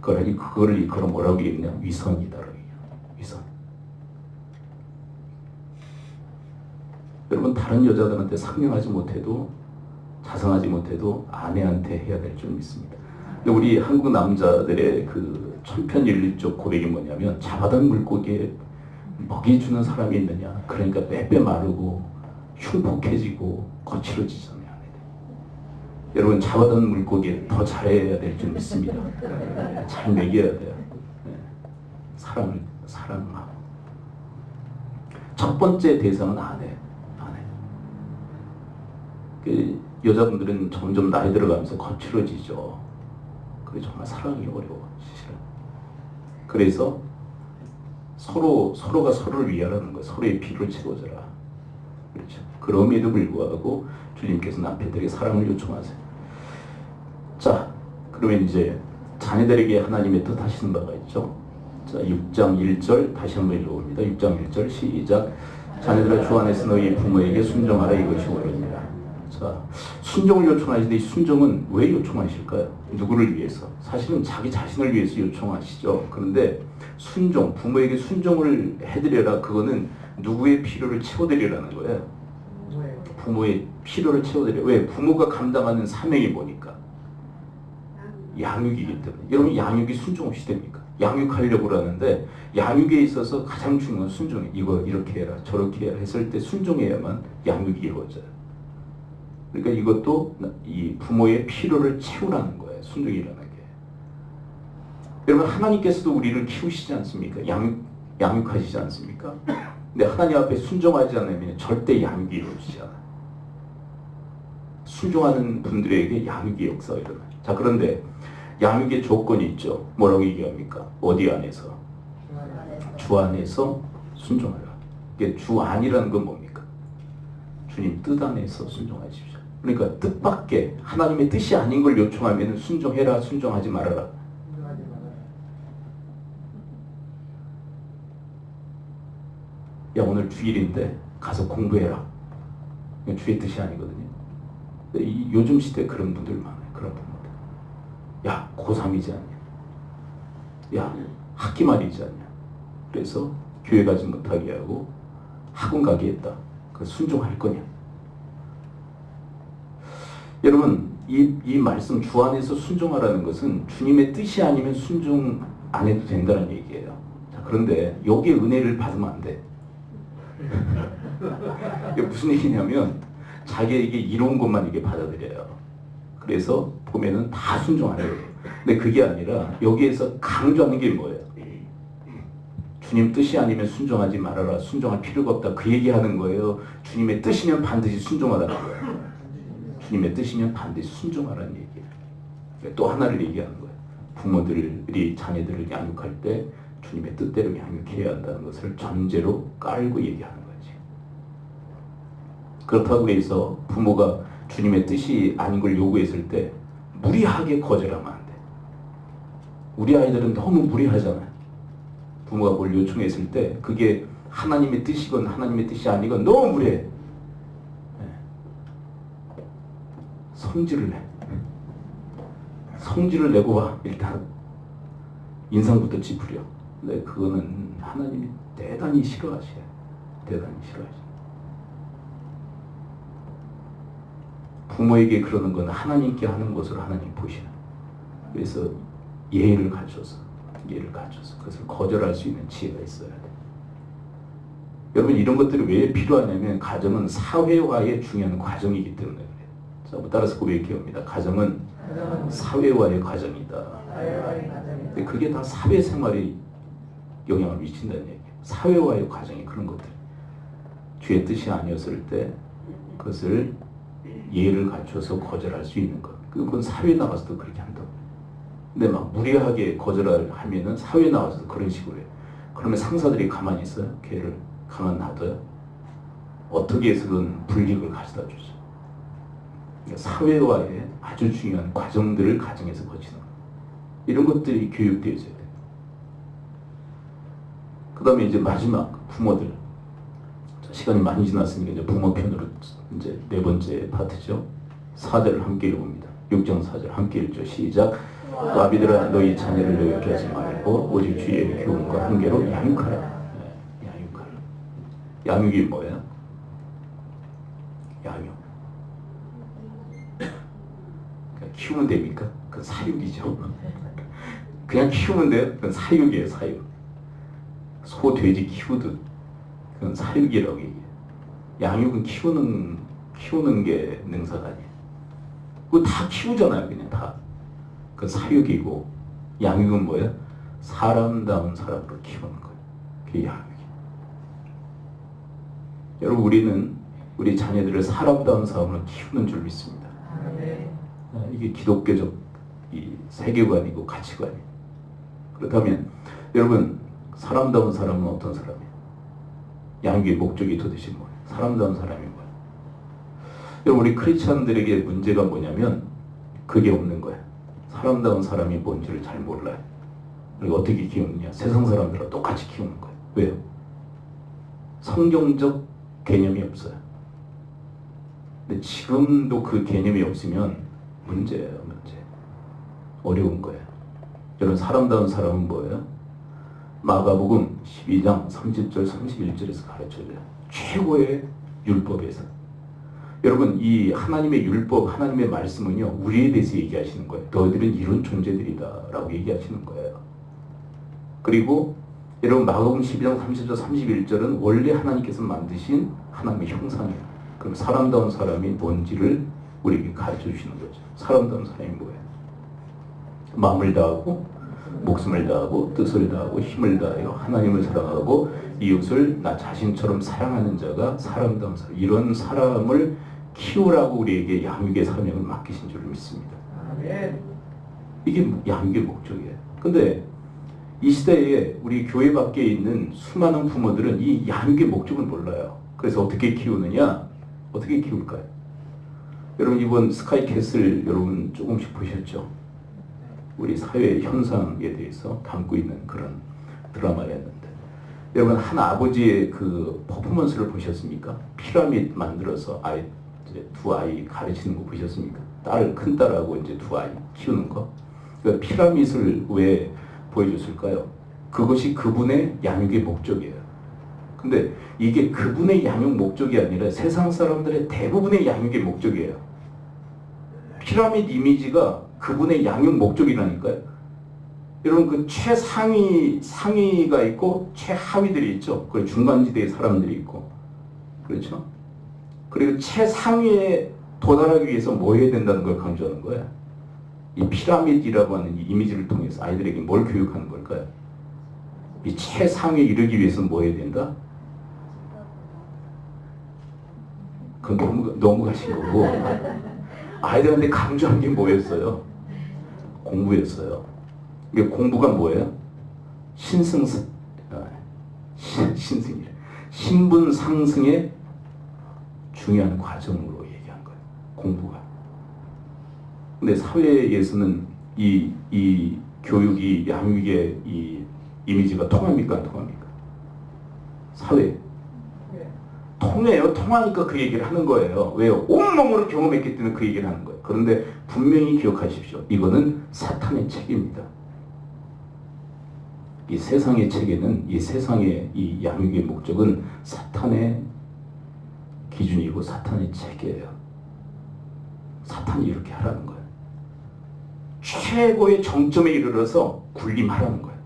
Speaker 1: 그거를 뭐라고 얘기했냐? 위선이다라고 얘기해요. 위선. 여러분, 다른 여자들한테 상냥하지 못해도 자상하지 못해도 아내한테 해야 될 줄 믿습니다. 근데 우리 한국 남자들의 그 천편일률적 고백이 뭐냐면 잡아당 물고기에 먹이 주는 사람이 있느냐. 그러니까 빼빼 마르고 흉폭해지고 거칠어지잖아요. 여러분, 잡아당 물고기에 더 잘해야 될 줄 믿습니다. 잘 먹여야 돼요. 사랑하고. 첫 번째 대상은 아내. 그 여자분들은 점점 나이 들어가면서 거칠어지죠. 그게 정말 사랑이 어려워, 사실은. 그래서 서로가 서로를 위하라는 거예요. 서로의 필요를 채워줘라. 그렇죠. 그럼에도 불구하고 주님께서 남편들에게 사랑을 요청하세요. 자, 그러면 이제 자녀들에게 하나님의 뜻 하시는 바가 있죠. 자, 6장 1절 다시 한번 읽어봅니다. 6장 1절 시작. 자녀들아, 주 안에서 너희 부모에게 순종하라. 이것이 옳으니라. 자, 순종을 요청하시는데 이 순종은 왜 요청하실까요? 누구를 위해서? 사실은 자기 자신을 위해서 요청하시죠. 그런데 순종, 부모에게 순종을 해드려라. 그거는 누구의 필요를 채워드리라는 거예요? 부모의 필요를 채워드려. 왜? 부모가 감당하는 사명이 뭐니까? 양육이기 때문에. 여러분, 양육이 순종 없이 됩니까? 양육하려고 그러는데 양육에 있어서 가장 중요한 건 순종이에요. 이거 이렇게 해라 저렇게 해라 했을 때 순종해야만 양육이 이루어져요. 그러니까 이것도 이 부모의 필요를 채우라는 거예요. 순종이라는 게. 여러분, 하나님께서도 우리를 키우시지 않습니까? 양육하시지 않습니까? 근데 하나님 앞에 순종하지 않으면 절대 양육이 이루어지지 않아요. 순종하는 분들에게 양육의 역사가 일어나요. 자, 그런데 양육의 조건이 있죠. 뭐라고 얘기합니까? 어디 안에서? 주 안에서 순종하라. 이게 주 안이라는 건 뭡니까? 주님 뜻 안에서 순종하십시오. 그러니까 뜻밖의 하나님의 뜻이 아닌 걸 요청하면 순종해라, 순종하지 말아라. 야, 오늘 주일인데 가서 공부해라. 이건 주의 뜻이 아니거든요. 근데 요즘 시대에 그런 분들 많아요. 그런 분들. 야, 고3이지 않냐? 야, 학기 말이지 않냐? 그래서 교회 가지 못하게 하고 학원 가게 했다. 그 순종할 거냐? 여러분, 이 말씀 주 안에서 순종하라는 것은 주님의 뜻이 아니면 순종 안 해도 된다는 얘기예요. 자, 그런데 여기에 은혜를 받으면 안 돼. 이게 무슨 얘기냐면 자기에게 이로운 것만 이게 받아들여요. 그래서 보면은 다 순종하는 거예요. 근데 그게 아니라 여기에서 강조하는 게 뭐예요? 주님 뜻이 아니면 순종하지 말아라. 순종할 필요가 없다. 그 얘기하는 거예요. 주님의 뜻이면 반드시 순종하라는 거예요. 주님의 뜻이면 반드시 순종하라는 얘기예요. 또 하나를 얘기하는 거예요. 부모들이 자녀들을 양육할 때 주님의 뜻대로 양육해야 한다는 것을 전제로 깔고 얘기하는 거지. 그렇다고 해서 부모가 주님의 뜻이 아닌 걸 요구했을 때 무리하게 거절하면 안 돼. 우리 아이들은 너무 무리하잖아요. 부모가 뭘 요청했을 때 그게 하나님의 뜻이건 하나님의 뜻이 아니건 너무 무리해. 성질을 내. 성질을 내고 와. 일단 인상부터 찌푸려. 근데 그거는 하나님이 대단히 싫어하셔요. 대단히 싫어하셔요. 부모에게 그러는 건 하나님께 하는 것으로 하나님 보시는. 그래서 예의를 갖춰서 그것을 거절할 수 있는 지혜가 있어야 돼. 여러분, 이런 것들이 왜 필요하냐면 가정은 사회와의 중요한 과정이기 때문에 그래요. 자, 따라서 고백해옵니다. 가정은 사회와의 과정이다. 근데 그게 다 사회생활에 영향을 미친다는 얘기예요. 사회와의 과정이 그런 것들. 주의 뜻이 아니었을 때 그것을 예를 갖춰서 거절할 수 있는 것. 그건 사회에 나가서도 그렇게 한다고. 근데 막 무리하게 거절하면은 사회에 나가서도 그런 식으로 해요. 그러면 상사들이 가만히 있어요? 걔를 가만 놔둬요? 어떻게 해서든 불이익을 가져다 주죠. 그러니까 사회와의 아주 중요한 과정들을 가정에서 거치는 거예요. 이런 것들이 교육되어져야 돼요. 그 다음에 이제 마지막 부모들. 시간이 많이 지났으니까 이제 부모 편으로 이제 네 번째 파트죠. 4절을 함께 읽어봅니다. 6장 4절 함께 읽죠. 시작. 또 아비들아 너희 자녀를 노엽게 하지 말고 오직 주의 교훈과 한계로 양육하라. 네, 양육하라. 양육이 뭐야? 양육. 그냥 키우면 됩니까? 그건 사육이죠. 그냥 키우면 돼요? 그건 사육이에요. 사육. 소, 돼지 키우듯 그건 사육이라고 얘기해요. 양육은 키우는 게 능사가 아니에요. 그거 다 키우잖아요. 그냥 다. 그건 사육이고 양육은 뭐예요? 사람다운 사람으로 키우는 거예요. 그게 양육이에요. 여러분, 우리는 우리 자녀들을 사람다운 사람으로 키우는 줄 믿습니다. 이게 기독교적 이 세계관이고 가치관이에요. 그렇다면 여러분, 사람다운 사람은 어떤 사람이에요? 양육의 목적이 도대체 뭐예요? 사람다운 사람이 뭐예요? 여러분, 우리 크리스찬들에게 문제가 뭐냐면 그게 없는 거예요. 사람다운 사람이 뭔지를 잘 몰라요. 그리고 어떻게 키우느냐? 세상 사람들과 똑같이 키우는 거예요. 왜요? 성경적 개념이 없어요. 근데 지금도 그 개념이 없으면 문제예요. 문제. 어려운 거예요. 여러분, 사람다운 사람은 뭐예요? 마가복음 12장 30절 31절에서 가르쳐줘요. 최고의 율법에서. 여러분 이 하나님의 율법, 하나님의 말씀은요 우리에 대해서 얘기하시는 거예요. 너희들은 이런 존재들이다 라고 얘기하시는 거예요. 그리고 여러분 마가복음 12장 30절 31절은 원래 하나님께서 만드신 하나님의 형상이에요. 그럼 사람다운 사람이 뭔지를 우리에게 가르쳐 주시는 거죠. 사람다운 사람이 뭐예요? 마음을 다하고 목숨을 다하고 뜻을 다하고 힘을 다하여 하나님을 사랑하고 이웃을 나 자신처럼 사랑하는 자가 사람다운 사람. 이런 사람을 키우라고 우리에게 양육의 사명을 맡기신 줄 믿습니다. 이게 양육의 목적이에요. 근데 이 시대에 우리 교회 밖에 있는 수많은 부모들은 이 양육의 목적을 몰라요. 그래서 어떻게 키우느냐? 어떻게 키울까요? 여러분 이번 스카이캐슬 여러분 조금씩 보셨죠? 우리 사회 현상에 대해서 담고 있는 그런 드라마였는데 여러분 한 아버지의 그 퍼포먼스를 보셨습니까? 피라미드 만들어서 두 아이 가르치는 거 보셨습니까? 큰 딸하고 이제 두 아이 키우는 거. 그 피라미드를 왜 보여줬을까요? 그것이 그분의 양육의 목적이에요. 근데 이게 그분의 양육 목적이 아니라 세상 사람들의 대부분의 양육의 목적이에요. 피라미드 이미지가 그분의 양육 목적이라니까요. 여러분 그 상위가 있고 최하위들이 있죠. 그리고 중간지대의 사람들이 있고 그렇죠. 그리고 최상위에 도달하기 위해서 뭐 해야 된다는 걸 강조하는 거예요. 이 피라미드라고 하는 이 이미지를 통해서 아이들에게 뭘 교육하는 걸까요? 이 최상위에 이르기 위해서 뭐 해야 된다? 그건 너무 가신 거고 아이들한테 강조한 게 뭐였어요? 공부였어요. 이게 공부가 뭐예요? 신분 상승의 중요한 과정으로 얘기한 거예요. 공부가. 근데 사회에서는 이 교육이 양육의 이 이미지가 통합니까? 안 통합니까? 사회. 통해요. 통하니까 그 얘기를 하는 거예요. 왜요? 온몸으로 경험했기 때문에 그 얘기를 하는 거예요. 그런데 분명히 기억하십시오. 이거는 사탄의 책입니다. 이 세상의 책에는 이 세상의 이 양육의 목적은 사탄의 기준이고 사탄의 책이에요. 사탄이 이렇게 하라는 거예요. 최고의 정점에 이르러서 군림하라는 거예요.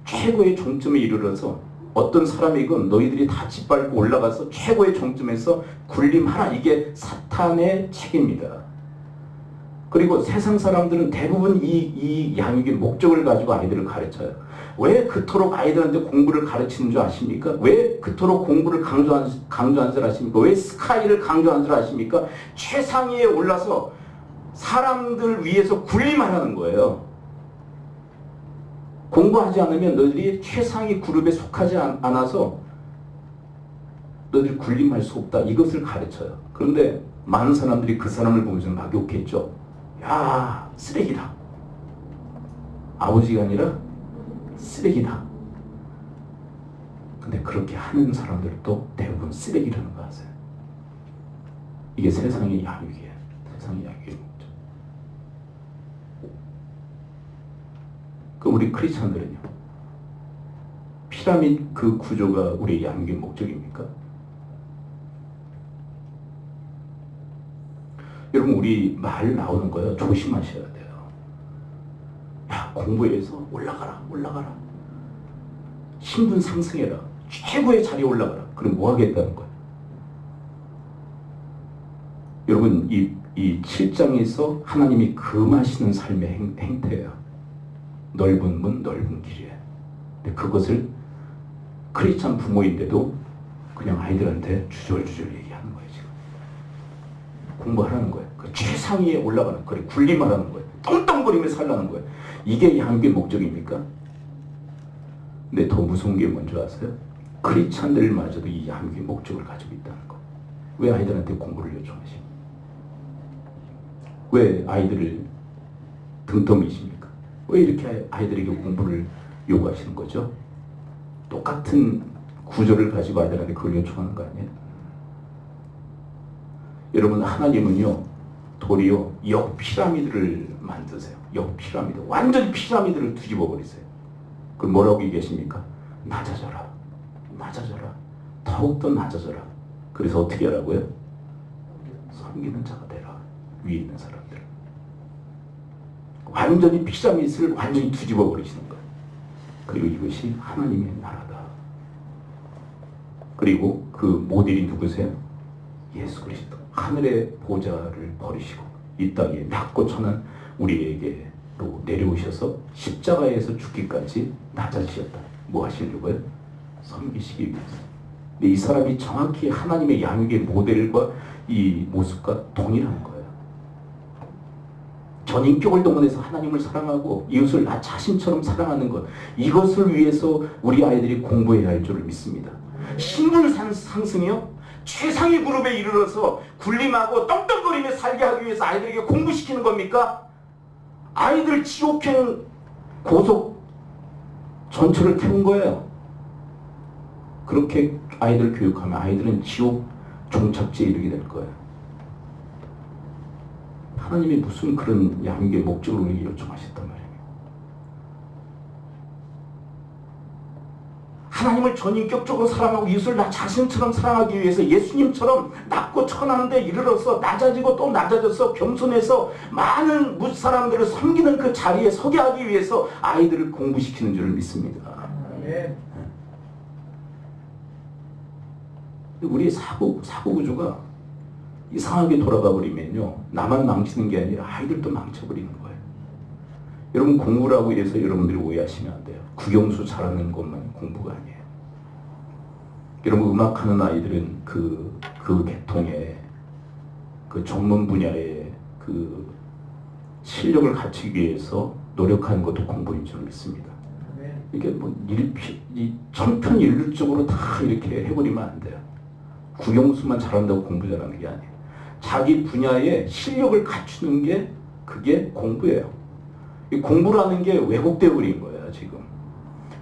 Speaker 1: 최고의 정점에 이르러서 어떤 사람이건 너희들이 다 짓밟고 올라가서 최고의 정점에서 군림하라. 이게 사탄의 책입니다. 그리고 세상 사람들은 대부분 이 양육의 목적을 가지고 아이들을 가르쳐요. 왜 그토록 아이들한테 공부를 가르치는 줄 아십니까? 왜 그토록 공부를 강조하는 줄 아십니까? 왜 스카이를 강조하는 줄 아십니까? 최상위에 올라서 사람들 위해서 군림하라는 거예요. 공부하지 않으면 너희들이 최상위 그룹에 속하지 않아서 너희들이 군림할 수 없다. 이것을 가르쳐요. 그런데 많은 사람들이 그 사람을 보면서 막 욕했죠. 야, 쓰레기다. 아버지가 아니라 쓰레기다. 근데 그렇게 하는 사람들도 대부분 쓰레기라는 거 아세요? 이게 세상의 양육이에요. 세상의 양육이에요. 그 우리 크리스천들은요. 피라미드 그 구조가 우리의 양육의 목적입니까? 여러분 우리 말 나오는 거요. 조심하셔야 돼요. 야 공부해서 올라가라. 신분 상승해라. 최고의 자리에 올라가라. 그럼 뭐 하겠다는 거예요? 여러분 이 7장에서 하나님이 금하시는 삶의 행태예요. 넓은 문, 넓은 길이에요. 근데 그것을 크리스찬 부모인데도 그냥 아이들한테 주절주절 얘기하는 거예요, 지금. 공부하라는 거예요. 그 최상위에 올라가는 거예요. 군림하라는 거예요. 떵떵거리며 살라는 거예요. 이게 양육의 목적입니까? 근데 더 무서운 게 뭔지 아세요? 크리스찬들마저도 이 양육의 목적을 가지고 있다는 거예요. 왜 아이들한테 공부를 요청하십니까? 왜 아이들을 등떠미십니까? 왜 이렇게 아이들에게 공부를 요구하시는 거죠? 똑같은 구조를 가지고 아이들한테 그걸 요청하는 거 아니에요? 여러분 하나님은요 도리어 역피라미드를 만드세요. 역피라미드. 완전히 피라미드를 뒤집어 버리세요. 그럼 뭐라고 얘기하십니까? 낮아져라. 낮아져라. 더욱더 낮아져라. 그래서 어떻게 하라고요? 섬기는 자가 되라. 위에 있는 사람들. 완전히 피라미드를 완전히 뒤집어 버리시는 거예요. 그리고 이것이 하나님의 나라다. 그리고 그 모델이 누구세요? 예수 그리스도. 하늘의 보좌를 버리시고 이 땅에 낮고 천한 우리에게로 내려오셔서 십자가에서 죽기까지 낮아지셨다. 뭐 하시려고요? 섬기시기 위해서. 근데 이 사람이 정확히 하나님의 양육의 모델과 이 모습과 동일한 거예요. 전인격을 동원해서 하나님을 사랑하고 이웃을 나 자신처럼 사랑하는 것, 이것을 위해서 우리 아이들이 공부해야 할 줄을 믿습니다. 신분 상승이요? 최상위 그룹에 이르러서 군림하고 떵떵거리며 살게 하기 위해서 아이들에게 공부시키는 겁니까? 아이들 지옥행 고속 전철을 태운 거예요. 그렇게 아이들 교육하면 아이들은 지옥 종착지에 이르게 될 거예요. 하나님이 무슨 그런 양육의 목적을 우리에게 요청하셨단 말이에요. 하나님을 전인격적으로 사랑하고 이웃을 나 자신처럼 사랑하기 위해서 예수님처럼 낮고 천한데 이르러서 낮아지고 또 낮아져서 겸손해서 많은 무사람들을 섬기는 그 자리에 서게 하기 위해서 아이들을 공부시키는 줄을 믿습니다. 우리의 사고 구조가 이상하게 돌아가 버리면요, 나만 망치는 게 아니라 아이들도 망쳐버리는 거예요. 여러분, 공부라고 해서 여러분들이 오해하시면 안 돼요. 국영수 잘하는 것만 공부가 아니에요. 여러분, 음악하는 아이들은 그 계통의 그 전문 분야의 그 실력을 갖추기 위해서 노력하는 것도 공부인 줄 믿습니다. 이게 뭐 천편일률적으로 다 이렇게 해버리면 안 돼요. 국영수만 잘한다고 공부 잘하는 게 아니에요. 자기 분야의 실력을 갖추는 게 그게 공부예요. 이 공부라는 게 왜곡되어 버린 거예요, 지금.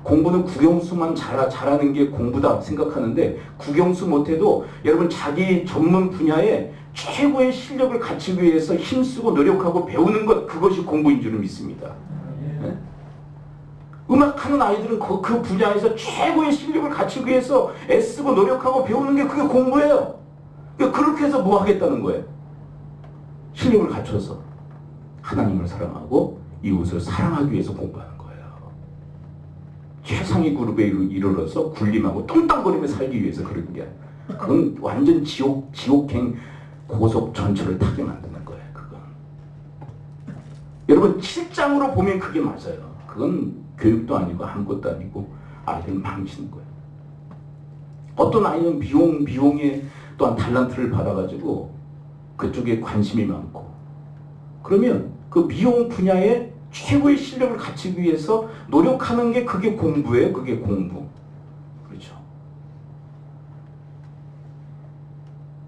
Speaker 1: 공부는 국영수만 잘하는 게 공부다 생각하는데, 국영수 못해도 여러분 자기 전문 분야에 최고의 실력을 갖추기 위해서 힘쓰고 노력하고 배우는 것, 그것이 공부인 줄을 믿습니다. 네? 음악하는 아이들은 그 분야에서 최고의 실력을 갖추기 위해서 애쓰고 노력하고 배우는 게 그게 공부예요. 그렇게 해서 뭐 하겠다는 거예요? 실력을 갖춰서 하나님을 사랑하고 이웃을 사랑하기 위해서 공부하는 거예요. 최상위 그룹에 이르러서 군림하고 떵떵거리며 살기 위해서 그런 게 아니에요. 그건 완전 지옥행 고속 전철을 타게 만드는 거예요. 그건. 여러분, 7장으로 보면 그게 맞아요. 그건 교육도 아니고 아무것도 아니고 아이들을 망치는 거예요. 어떤 아이는 미용에 또한 달란트를 받아가지고 그쪽에 관심이 많고, 그러면 그 미용 분야에 최고의 실력을 갖추기 위해서 노력하는 게 그게 공부예요. 그게 공부. 그렇죠.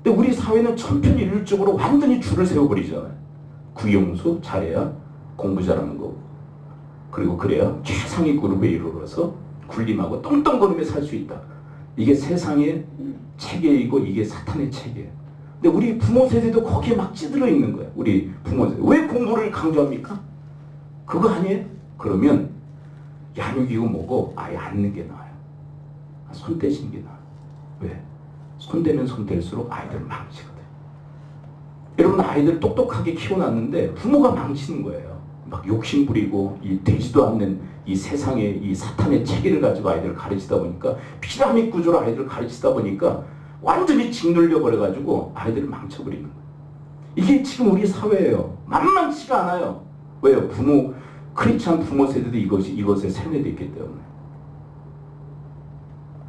Speaker 1: 근데 우리 사회는 천편일률적으로 완전히 줄을 세워버리잖아요. 국영수 잘해야 공부 잘하는 거고, 그리고 그래야 최상위 그룹에 이르러서 군림하고 떵떵거리며 살 수 있다. 이게 세상의 체계이고 이게 사탄의 체계예요. 근데 우리 부모 세대도 거기에 막 찌들어 있는 거예요. 우리 부모 세대. 왜 공부를 강조합니까? 그거 아니에요? 그러면 양육이고 뭐고 아예 앉는 게 나아요. 손 떼시는 게 나아요. 왜? 손 대면 손 댈수록 아이들 망치거든요. 여러분, 아이들 똑똑하게 키워놨는데 부모가 망치는 거예요. 막 욕심 부리고 이 되지도 않는 이 세상의 이 사탄의 체계를 가지고 아이들을 가르치다 보니까, 피라미드 구조로 아이들을 가르치다 보니까 완전히 짓눌려 버려가지고 아이들을 망쳐버리는 거예요. 이게 지금 우리 사회예요. 만만치가 않아요. 왜요? 크리스찬 부모 세대도 이것에 세뇌되어 있기 때문에.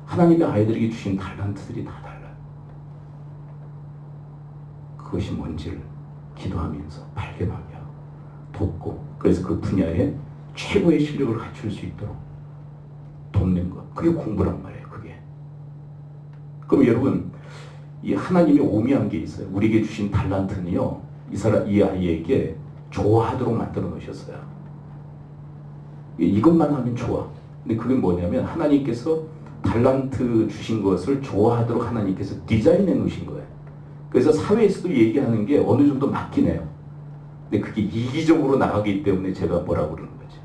Speaker 1: 하나님의 아이들에게 주신 달란트들이 다 달라요. 그것이 뭔지를 기도하면서 발견하며 돕고, 그래서 그 분야에 최고의 실력을 갖출 수 있도록 돕는 것, 그게 공부란 말이에요. 그게. 그럼 여러분, 이 하나님이 오묘한 게 있어요. 우리에게 주신 달란트는요, 이 아이에게 좋아하도록 만들어 놓으셨어요. 이것만 하면 좋아. 근데 그게 뭐냐면, 하나님께서 달란트 주신 것을 좋아하도록 하나님께서 디자인해 놓으신 거예요. 그래서 사회에서도 얘기하는 게 어느 정도 맞긴 해요. 근데 그게 이기적으로 나가기 때문에 제가 뭐라고 그러는 거지.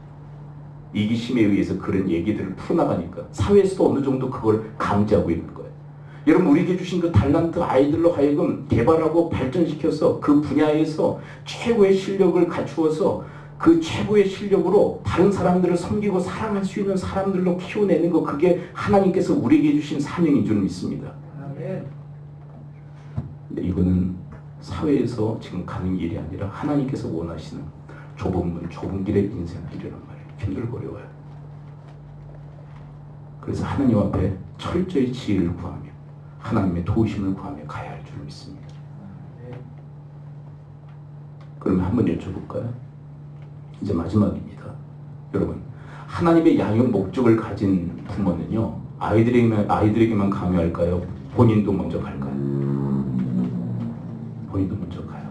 Speaker 1: 이기심에 의해서 그런 얘기들을 풀어나가니까 사회에서도 어느 정도 그걸 강제하고 있는 거예요. 여러분, 우리에게 주신 그 달란트 아이들로 하여금 개발하고 발전시켜서 그 분야에서 최고의 실력을 갖추어서 그 최고의 실력으로 다른 사람들을 섬기고 사랑할 수 있는 사람들로 키워내는 거, 그게 하나님께서 우리에게 주신 사명인 줄 믿습니다.
Speaker 4: 아멘.
Speaker 1: 근데 이거는 사회에서 지금 가는 길이 아니라 하나님께서 원하시는 좁은 문, 좁은 길의 인생길이란 말이에요. 힘들고 어려워요. 그래서 하나님 앞에 철저히 지혜를 구하며 하나님의 도우심을 구하며 가야 할 줄 믿습니다. 그러면 한번 여쭤볼까요? 이제 마지막입니다. 여러분, 하나님의 양육 목적을 가진 부모는요, 아이들에게만 강요할까요? 본인도 먼저 갈까요? 본인도 먼저 가요.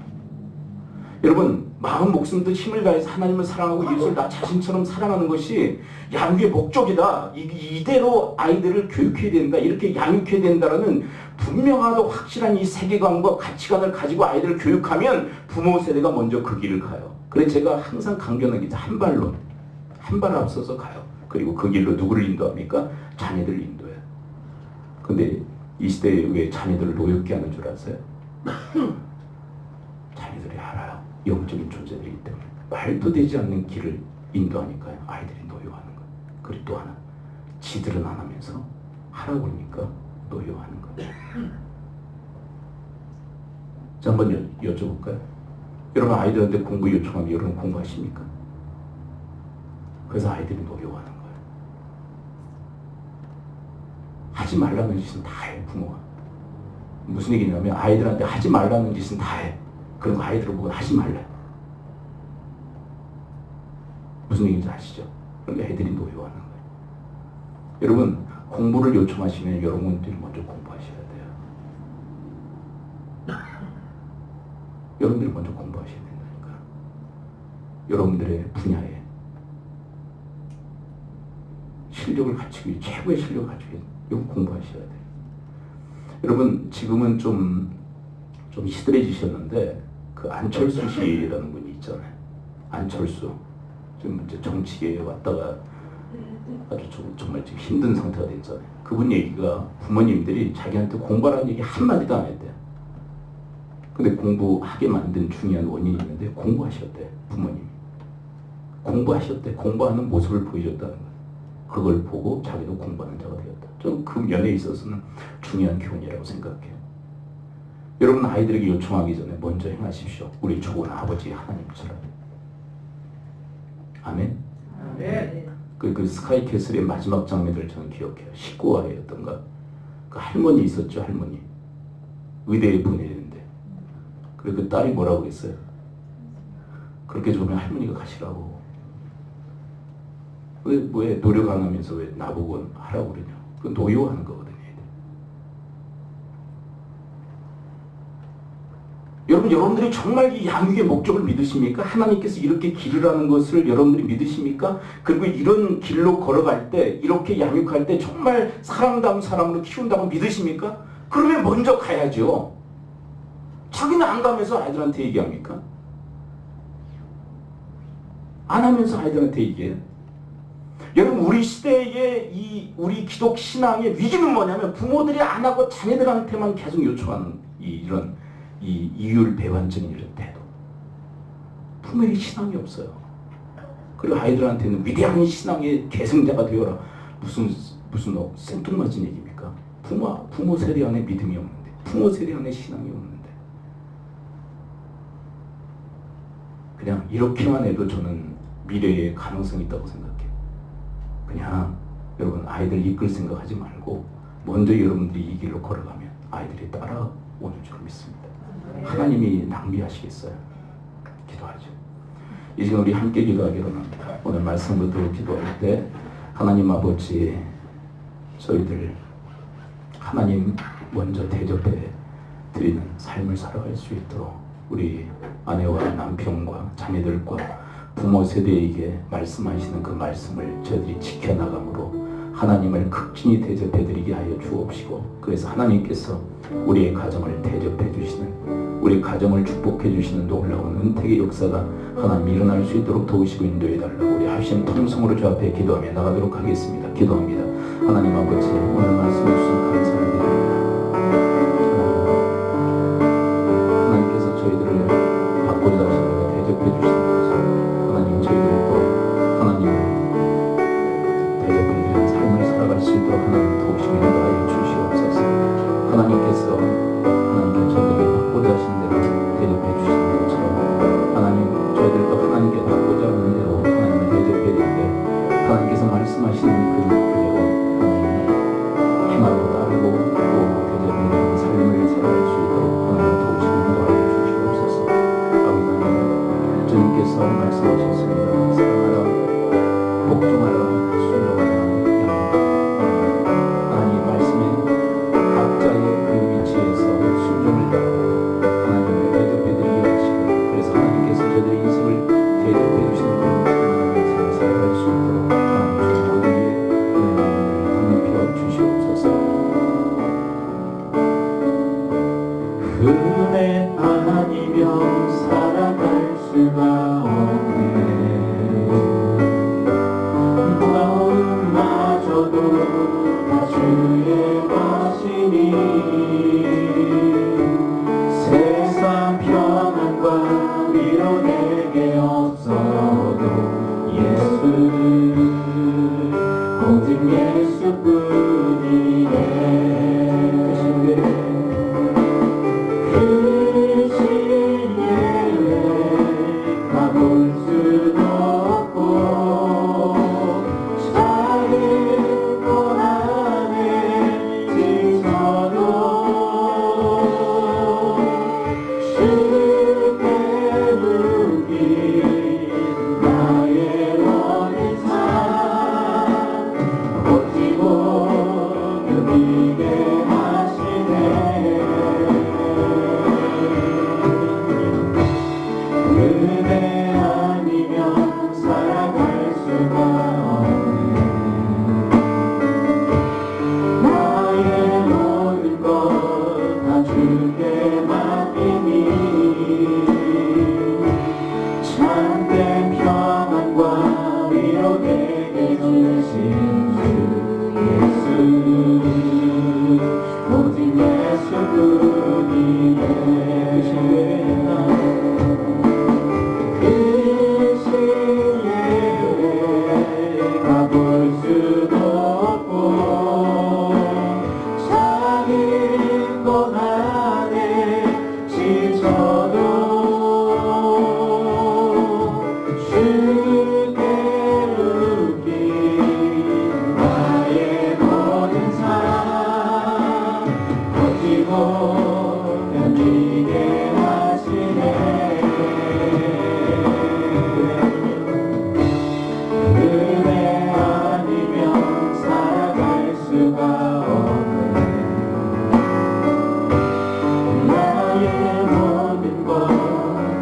Speaker 1: 여러분, 마음 목숨도 힘을 다해서 하나님을 사랑하고 예수를 나 자신처럼 사랑하는 것이 양육의 목적이다. 이대로 아이들을 교육해야 된다. 이렇게 양육해야 된다라는 분명하고 확실한 이 세계관과 가치관을 가지고 아이들을 교육하면 부모 세대가 먼저 그 길을 가요. 그래서 제가 항상 강변하기 한 발 앞서서 가요. 그리고 그 길로 누구를 인도합니까? 자녀들을 인도해요. 근데 이 시대에 왜 자녀들을 노엽게 하는 줄 아세요? 자녀들이 알아요. 영적인 존재들이기 때문에. 말도 되지 않는 길을 인도하니까요. 아이들이 노여워하는 거예요. 그리고 또 하나, 지들은 안 하면서 하라고 그러니까 노여워하는 거예요. 자, 한번 여쭤볼까요? 여러분, 아이들한테 공부 요청하면 여러분 공부하십니까? 그래서 아이들이 노여워하는 거예요. 하지 말라는 짓은 다 해, 부모가. 무슨 얘기냐면 아이들한테 하지 말라는 짓은 다 해. 그런 거 아이들을 보고 하지 말래. 무슨 얘기인지 아시죠? 그러니까 애들이 노여워하는 거예요. 여러분, 공부를 요청하시면 여러분들이 먼저 공부하셔야 돼요. 여러분들이 먼저 공부하셔야 된다니까. 여러분들의 분야에 실력을 갖추기 위해, 최고의 실력을 갖추기 위해 여러분 공부하셔야 돼요. 여러분, 지금은 좀 시들해지셨는데 그 안철수 씨라는 분이 있잖아요. 안철수. 지금 이제 정치계에 왔다가 아주 정말 지금 힘든 상태가 됐잖아요. 그분 얘기가 부모님들이 자기한테 공부하라는 얘기 한마디도 안 했대요. 근데 공부하게 만든 중요한 원인이 있는데 공부하셨대, 부모님이. 공부하셨대. 공부하는 모습을 보여줬다는 거예요. 그걸 보고 자기도 공부하는 자가 되었다. 저는 그 면에 있어서는 중요한 교훈이라고 생각해요. 여러분, 아이들에게 요청하기 전에 먼저 행하십시오. 우리 좋은 아버지 하나님처럼. 아멘?
Speaker 4: 아멘.
Speaker 1: 그 스카이캐슬의 마지막 장면을 저는 기억해요. 19화였던가. 그 할머니 있었죠, 할머니. 의대에 보내는데. 그리고 그 딸이 뭐라고 그랬어요? 그렇게 좋으면 할머니가 가시라고. 왜 노력 안 하면서 왜 나보고 하라고 그러냐. 그 노여워하는 거거든요. 여러분들이 정말 이 양육의 목적을 믿으십니까? 하나님께서 이렇게 기르라는 것을 여러분들이 믿으십니까? 그리고 이런 길로 걸어갈 때, 이렇게 양육할 때 정말 사람다운 사람으로 키운다고 믿으십니까? 그러면 먼저 가야죠. 자기는 안 가면서 아이들한테 얘기합니까? 안 하면서 아이들한테 얘기해요. 여러분, 우리 시대의 우리 기독 신앙의 위기는 뭐냐면 부모들이 안 하고 자녀들한테만 계속 요청하는 이런 이율배반적인 이런 태도. 부모에게 신앙이 없어요. 그리고 아이들한테는 위대한 신앙의 계승자가 되어라. 무슨 생뚱맞은 얘기입니까? 부모 세대 안에 믿음이 없는데, 부모 세대 안에 신앙이 없는데, 그냥 이렇게만 해도 저는 미래에 가능성이 있다고 생각해요. 그냥 여러분, 아이들 이끌 생각하지 말고 먼저 여러분들이 이 길로 걸어가면 아이들이 따라오는 줄 믿습니다. 하나님이 낭비하시겠어요? 기도하죠. 이 시간 우리 함께 기도하기로 합니다. 오늘 말씀부터 기도할 때 하나님 아버지, 저희들 하나님 먼저 대접해 드리는 삶을 살아갈 수 있도록 우리 아내와 남편과 자녀들과 부모 세대에게 말씀하시는 그 말씀을 저희들이 지켜나감으로 하나님을 극진히 대접해 드리게 하여 주옵시고, 그래서 하나님께서 우리의 가정을 대접해 주시는, 우리 가정을 축복해 주시는 놀라운 은택의 역사가 하나님 일어날 수 있도록 도우시고 인도해 달라고 우리 합심 통성으로 주 앞에 기도하며 나가도록 하겠습니다. 기도합니다. 하나님 아버지, 오늘 말씀해 주신 감사를 드립니다. 하나님께서 저희들을 바꾸자 하시니까 대접해 주시는 것을 하나님, 저희들이 또 하나님을 대접해 주는 삶을 살아갈 수 있도록 하나님 도우시고 인도하여 주시옵소서. 하나님께서 저희들에게 바꾸자 하신 대로 대접해 주시는 것처럼 하나님, 저희들도 하나님께 바꾸자 하는 대로 하나님을 대접해야 되는데 하나님께서 말씀하시는 그대로 하나님 행하고 따르고 또 대접해야 되는 삶을 살아갈 수 있도록 하나님 도우시고 인도하여 주시옵소서. 아버지 하나님, 주님께서 말씀하셨습니다. 사랑하라, 복종하라, 순종하라, 하나님 말씀에 각자의 그 위치에서 순종을 다하고 하나님을 대접해드리게 하시고, 그래서 하나님께서 저들의 인생을 대접해주시는 그런 하나님의 인생을 살아갈 수 있도록 하나님 저희 모두에게 은혜를 담겨 주시옵소서. 은혜 아니면 살아갈 수가 없네. 마음마저도 다 주의 것이니 세상 평안과 위로 내게 없어도 예수, 오직 예수뿐이네. 그 신 예외 가볼 수도 없고 작은 고난에 지쳐도 쉽게 묶인 나의 모든 삶 버티고 견디게 하시네. 은혜 아니면 살아갈 수가 없네. 나의 모든 것 다 주께 맡기니 참된 평안과 위로 내게 주신 주 예수, 오직 예수뿐이네. 그 신 예외 가볼 수도 없고 작은 고난에 지쳐도 쉽게 묶인 나의 모든 삶 버티고 견디게 하시네. 은혜 아니면 살아갈 수가 없네. 나의 모든 것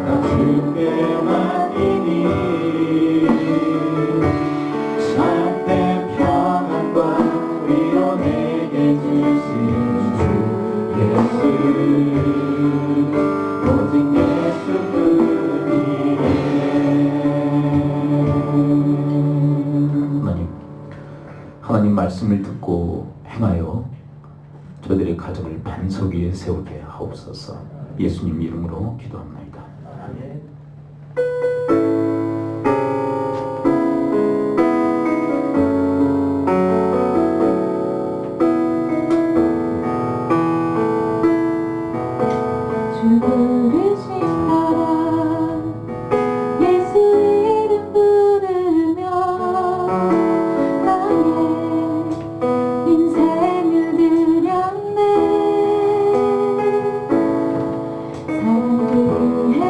Speaker 1: 다 주께 맡기니 참된 평안과 위로 내게 주신 주 예수, 오직 예수뿐이네. 하나님 말씀을 듣고 행하여 저들의 가정을 반석 위에 세우게 하옵소서. 예수님 이름으로 기도합나이다.
Speaker 4: 주 부르신 나라 예수 이름 부르며 나의 인생을 드렸네. 사랑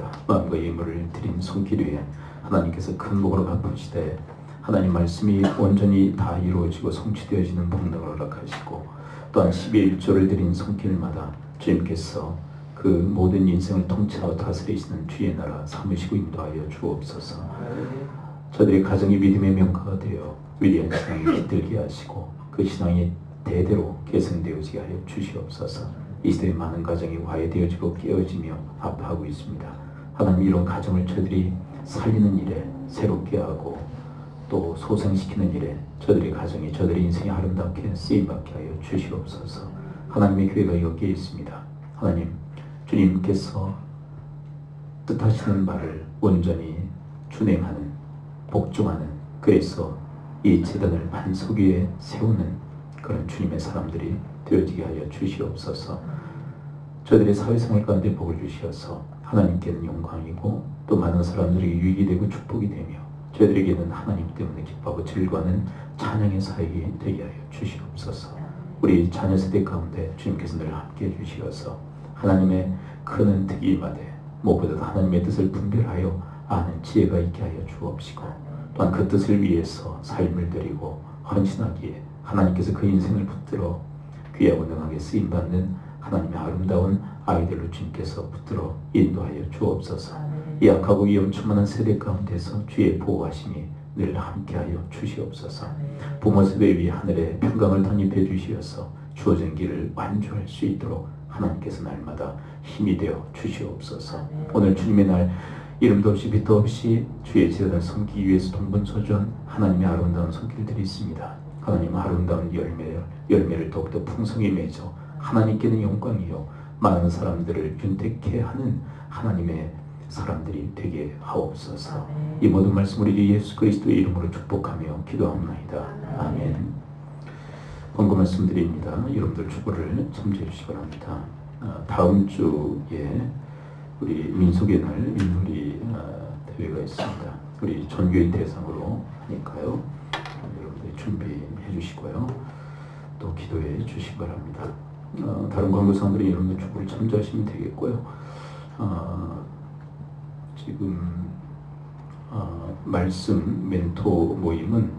Speaker 1: 있습니다. 마음과 예물을 드린 손길 위에 하나님께서 큰 복으로 갚으시되 하나님 말씀이 온전히 다 이루어지고 성취되어지는 복능을 허락하시고 또한 10의 1조를 드린 손길마다 주님께서 그 모든 인생을 통치하고 다스리시는 주의 나라 삼으시고 인도하여 주옵소서. 저들의 가정이 믿음의 명가가 되어 위대한 신앙이 깃들게 하시고 그 신앙이 대대로 계승되어지게 하여 주시옵소서. 이 시대의 많은 가정이 화해되어지고 깨어지며 아파하고 있습니다. 하나님 이런 가정을 저들이 살리는 일에 새롭게 하고 또 소생시키는 일에 저들의 가정이 저들의 인생이 아름답게 쓰임받게 하여 주시옵소서. 하나님의 교회가 여기에 있습니다. 하나님 주님께서 뜻하시는 바를 온전히 준행하는 복종하는 그래서 이 제단을 반석 위에 세우는 그런 주님의 사람들이 되어지게 하여 주시옵소서. 저들의 사회생활 가운데 복을 주시어서 하나님께는 영광이고 또 많은 사람들에게 유익이 되고 축복이 되며 저희들에게는 하나님 때문에 기뻐하고 즐거워하는 찬양의 사역이 되게 하여 주시옵소서. 우리 자녀 세대 가운데 주님께서 늘 함께해 주시어서 하나님의 크는 특이마대 무엇보다도 하나님의 뜻을 분별하여 아는 지혜가 있게 하여 주옵시고 또한 그 뜻을 위해서 삶을 드리고 헌신하기에 하나님께서 그 인생을 붙들어 귀하고 능하게 쓰임받는 하나님의 아름다운 아이들로 주님께서 붙들어 인도하여 주옵소서. 이 악하고 위험천만한 세대 가운데서 주의 보호하심이 늘 함께하여 주시옵소서. 부모 세대 위에 하늘의 평강을 덧입혀 주시어서 주어진 길을 완주할 수 있도록 하나님께서 날마다 힘이 되어 주시옵소서. 오늘 주님의 날 이름도 없이 빛도 없이 주의 제단을 섬기기 위해서 동분서주한 하나님의 아름다운 손길들이 있습니다. 하나님 아름다운 열매를 더욱더 풍성히 맺어 하나님께는 영광이요 많은 사람들을 윤택케 하는 하나님의 사람들이 되게 하옵소서. 이 모든 말씀 우리 주 예수 그리스도의 이름으로 축복하며 기도합니다. 아멘. 번거 말씀드립니다. 여러분들 축구를 참조해 주시기 바랍니다. 다음 주에 우리 민속의 날 윷놀이 대회가 있습니다. 우리 전교인 대상으로 하니까요. 여러분들 준비해 주시고요. 또 기도해 주시기 바랍니다. 다른 광고사들이 여러분들 축구를 참조하시면 되겠고요. 지금 말씀 멘토 모임은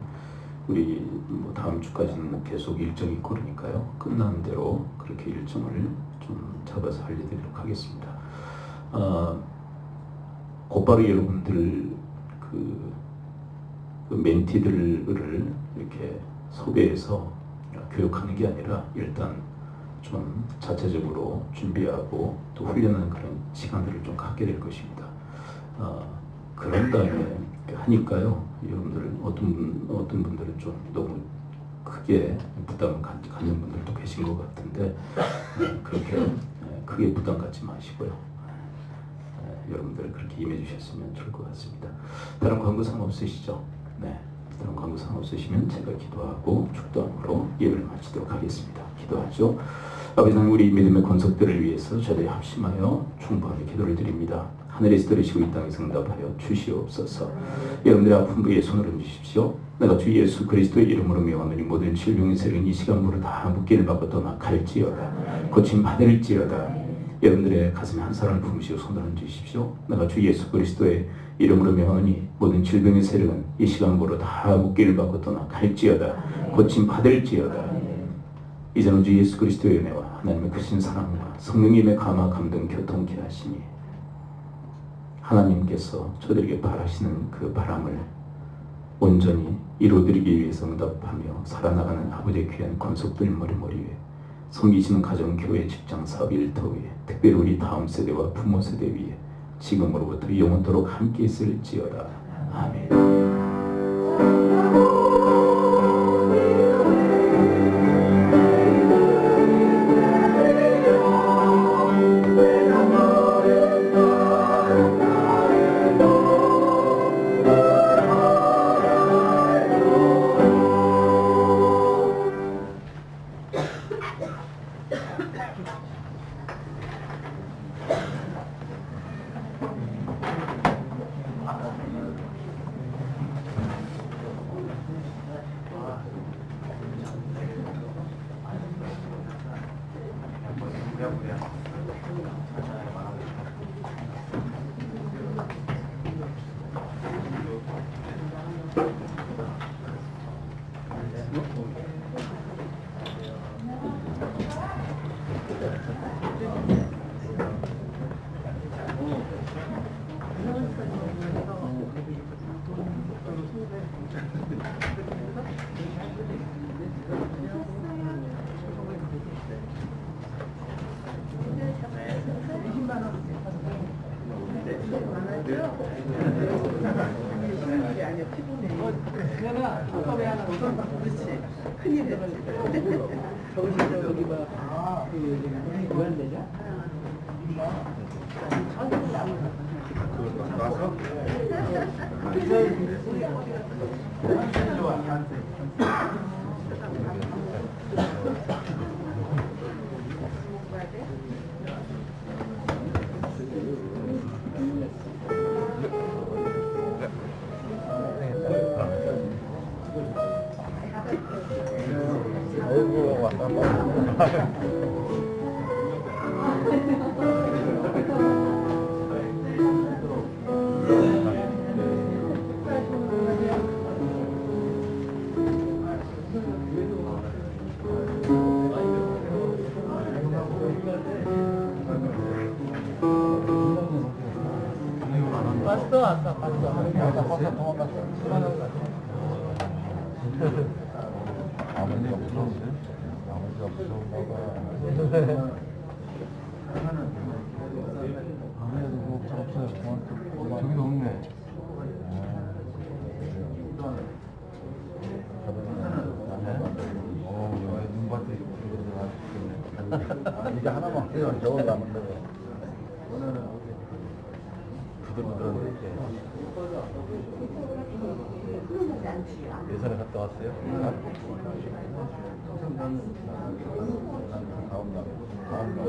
Speaker 1: 우리 다음 주까지는 계속 일정이 있고 그러니까요. 끝나는 대로 그렇게 일정을 좀 잡아서 알려드리도록 하겠습니다. 곧바로 여러분들 그 멘티들을 이렇게 섭외해서 교육하는 게 아니라 일단 좀 자체적으로 준비하고 또 훈련하는 그런 시간들을 좀 갖게 될 것입니다. 그런 다음에 하니까요. 여러분들 어떤 분들은 좀 너무 크게 부담을 갖는 분들도 계신 것 같은데 그렇게 크게 부담 갖지 마시고요. 여러분들 그렇게 임해 주셨으면 좋을 것 같습니다. 다른 광고상 없으시죠? 네. 다른 광고상 없으시면 제가 기도하고 축도함으로 예배를 마치도록 하겠습니다. 기도하죠. 아버지 하나님 우리 믿음의 권속들을 위해서 저희들이 합심하여 충분하게 기도를 드립니다. 하늘에서 들으시고 이 땅에서 응답하여 주시옵소서. 여러분들의 아픈 부위에 손을 얹으십시오. 내가 주 예수 그리스도의 이름으로 명하노니 모든 질병의 세력은 이 시간부로 다 묶기를 받고 떠나 갈지어다. 고침 받을지어다. 여러분들의 가슴에 한 사람을 품으시고 손을 얹으십시오. 내가 주 예수 그리스도의 이름으로 명하노니 모든 질병의 세력은 이 시간부로 다 묶기를 받고 떠나 갈지어다. 고침 받을지어다. 이제는 주 예수 그리스도의 은혜와 하나님의 크신 사랑과 성령님의 감화 감동 교통케 하시니 하나님께서 저들에게 바라시는 그 바람을 온전히 이루어드리기 위해서 응답하며 살아나가는 아버지의 귀한 권속들 머리 위에 섬기시는 가정, 교회, 직장, 사업, 일터 위에 특별히 우리 다음 세대와 부모 세대 위에 지금으로부터 영원토록 함께 있을지어다. 아멘.
Speaker 5: 아버지가 무서운데? 아버지가 무서운가 봐. 아무래도 뭐 없어요. 저기도 없네. 이제 하나만 해요. 저걸 남은다고. 부들부들한데 이제. 예산에 갔다 왔어요? 다음 날.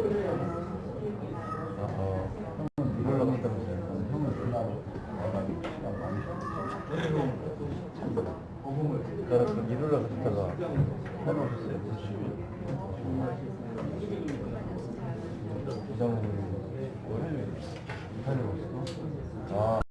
Speaker 5: 형은 일을 나갔다면서요? 형은 그날 시간 많이 쉬었지. 나는 일을 나갔다가 해놓으셨어요? 부장님, 이사를 왔어? 아.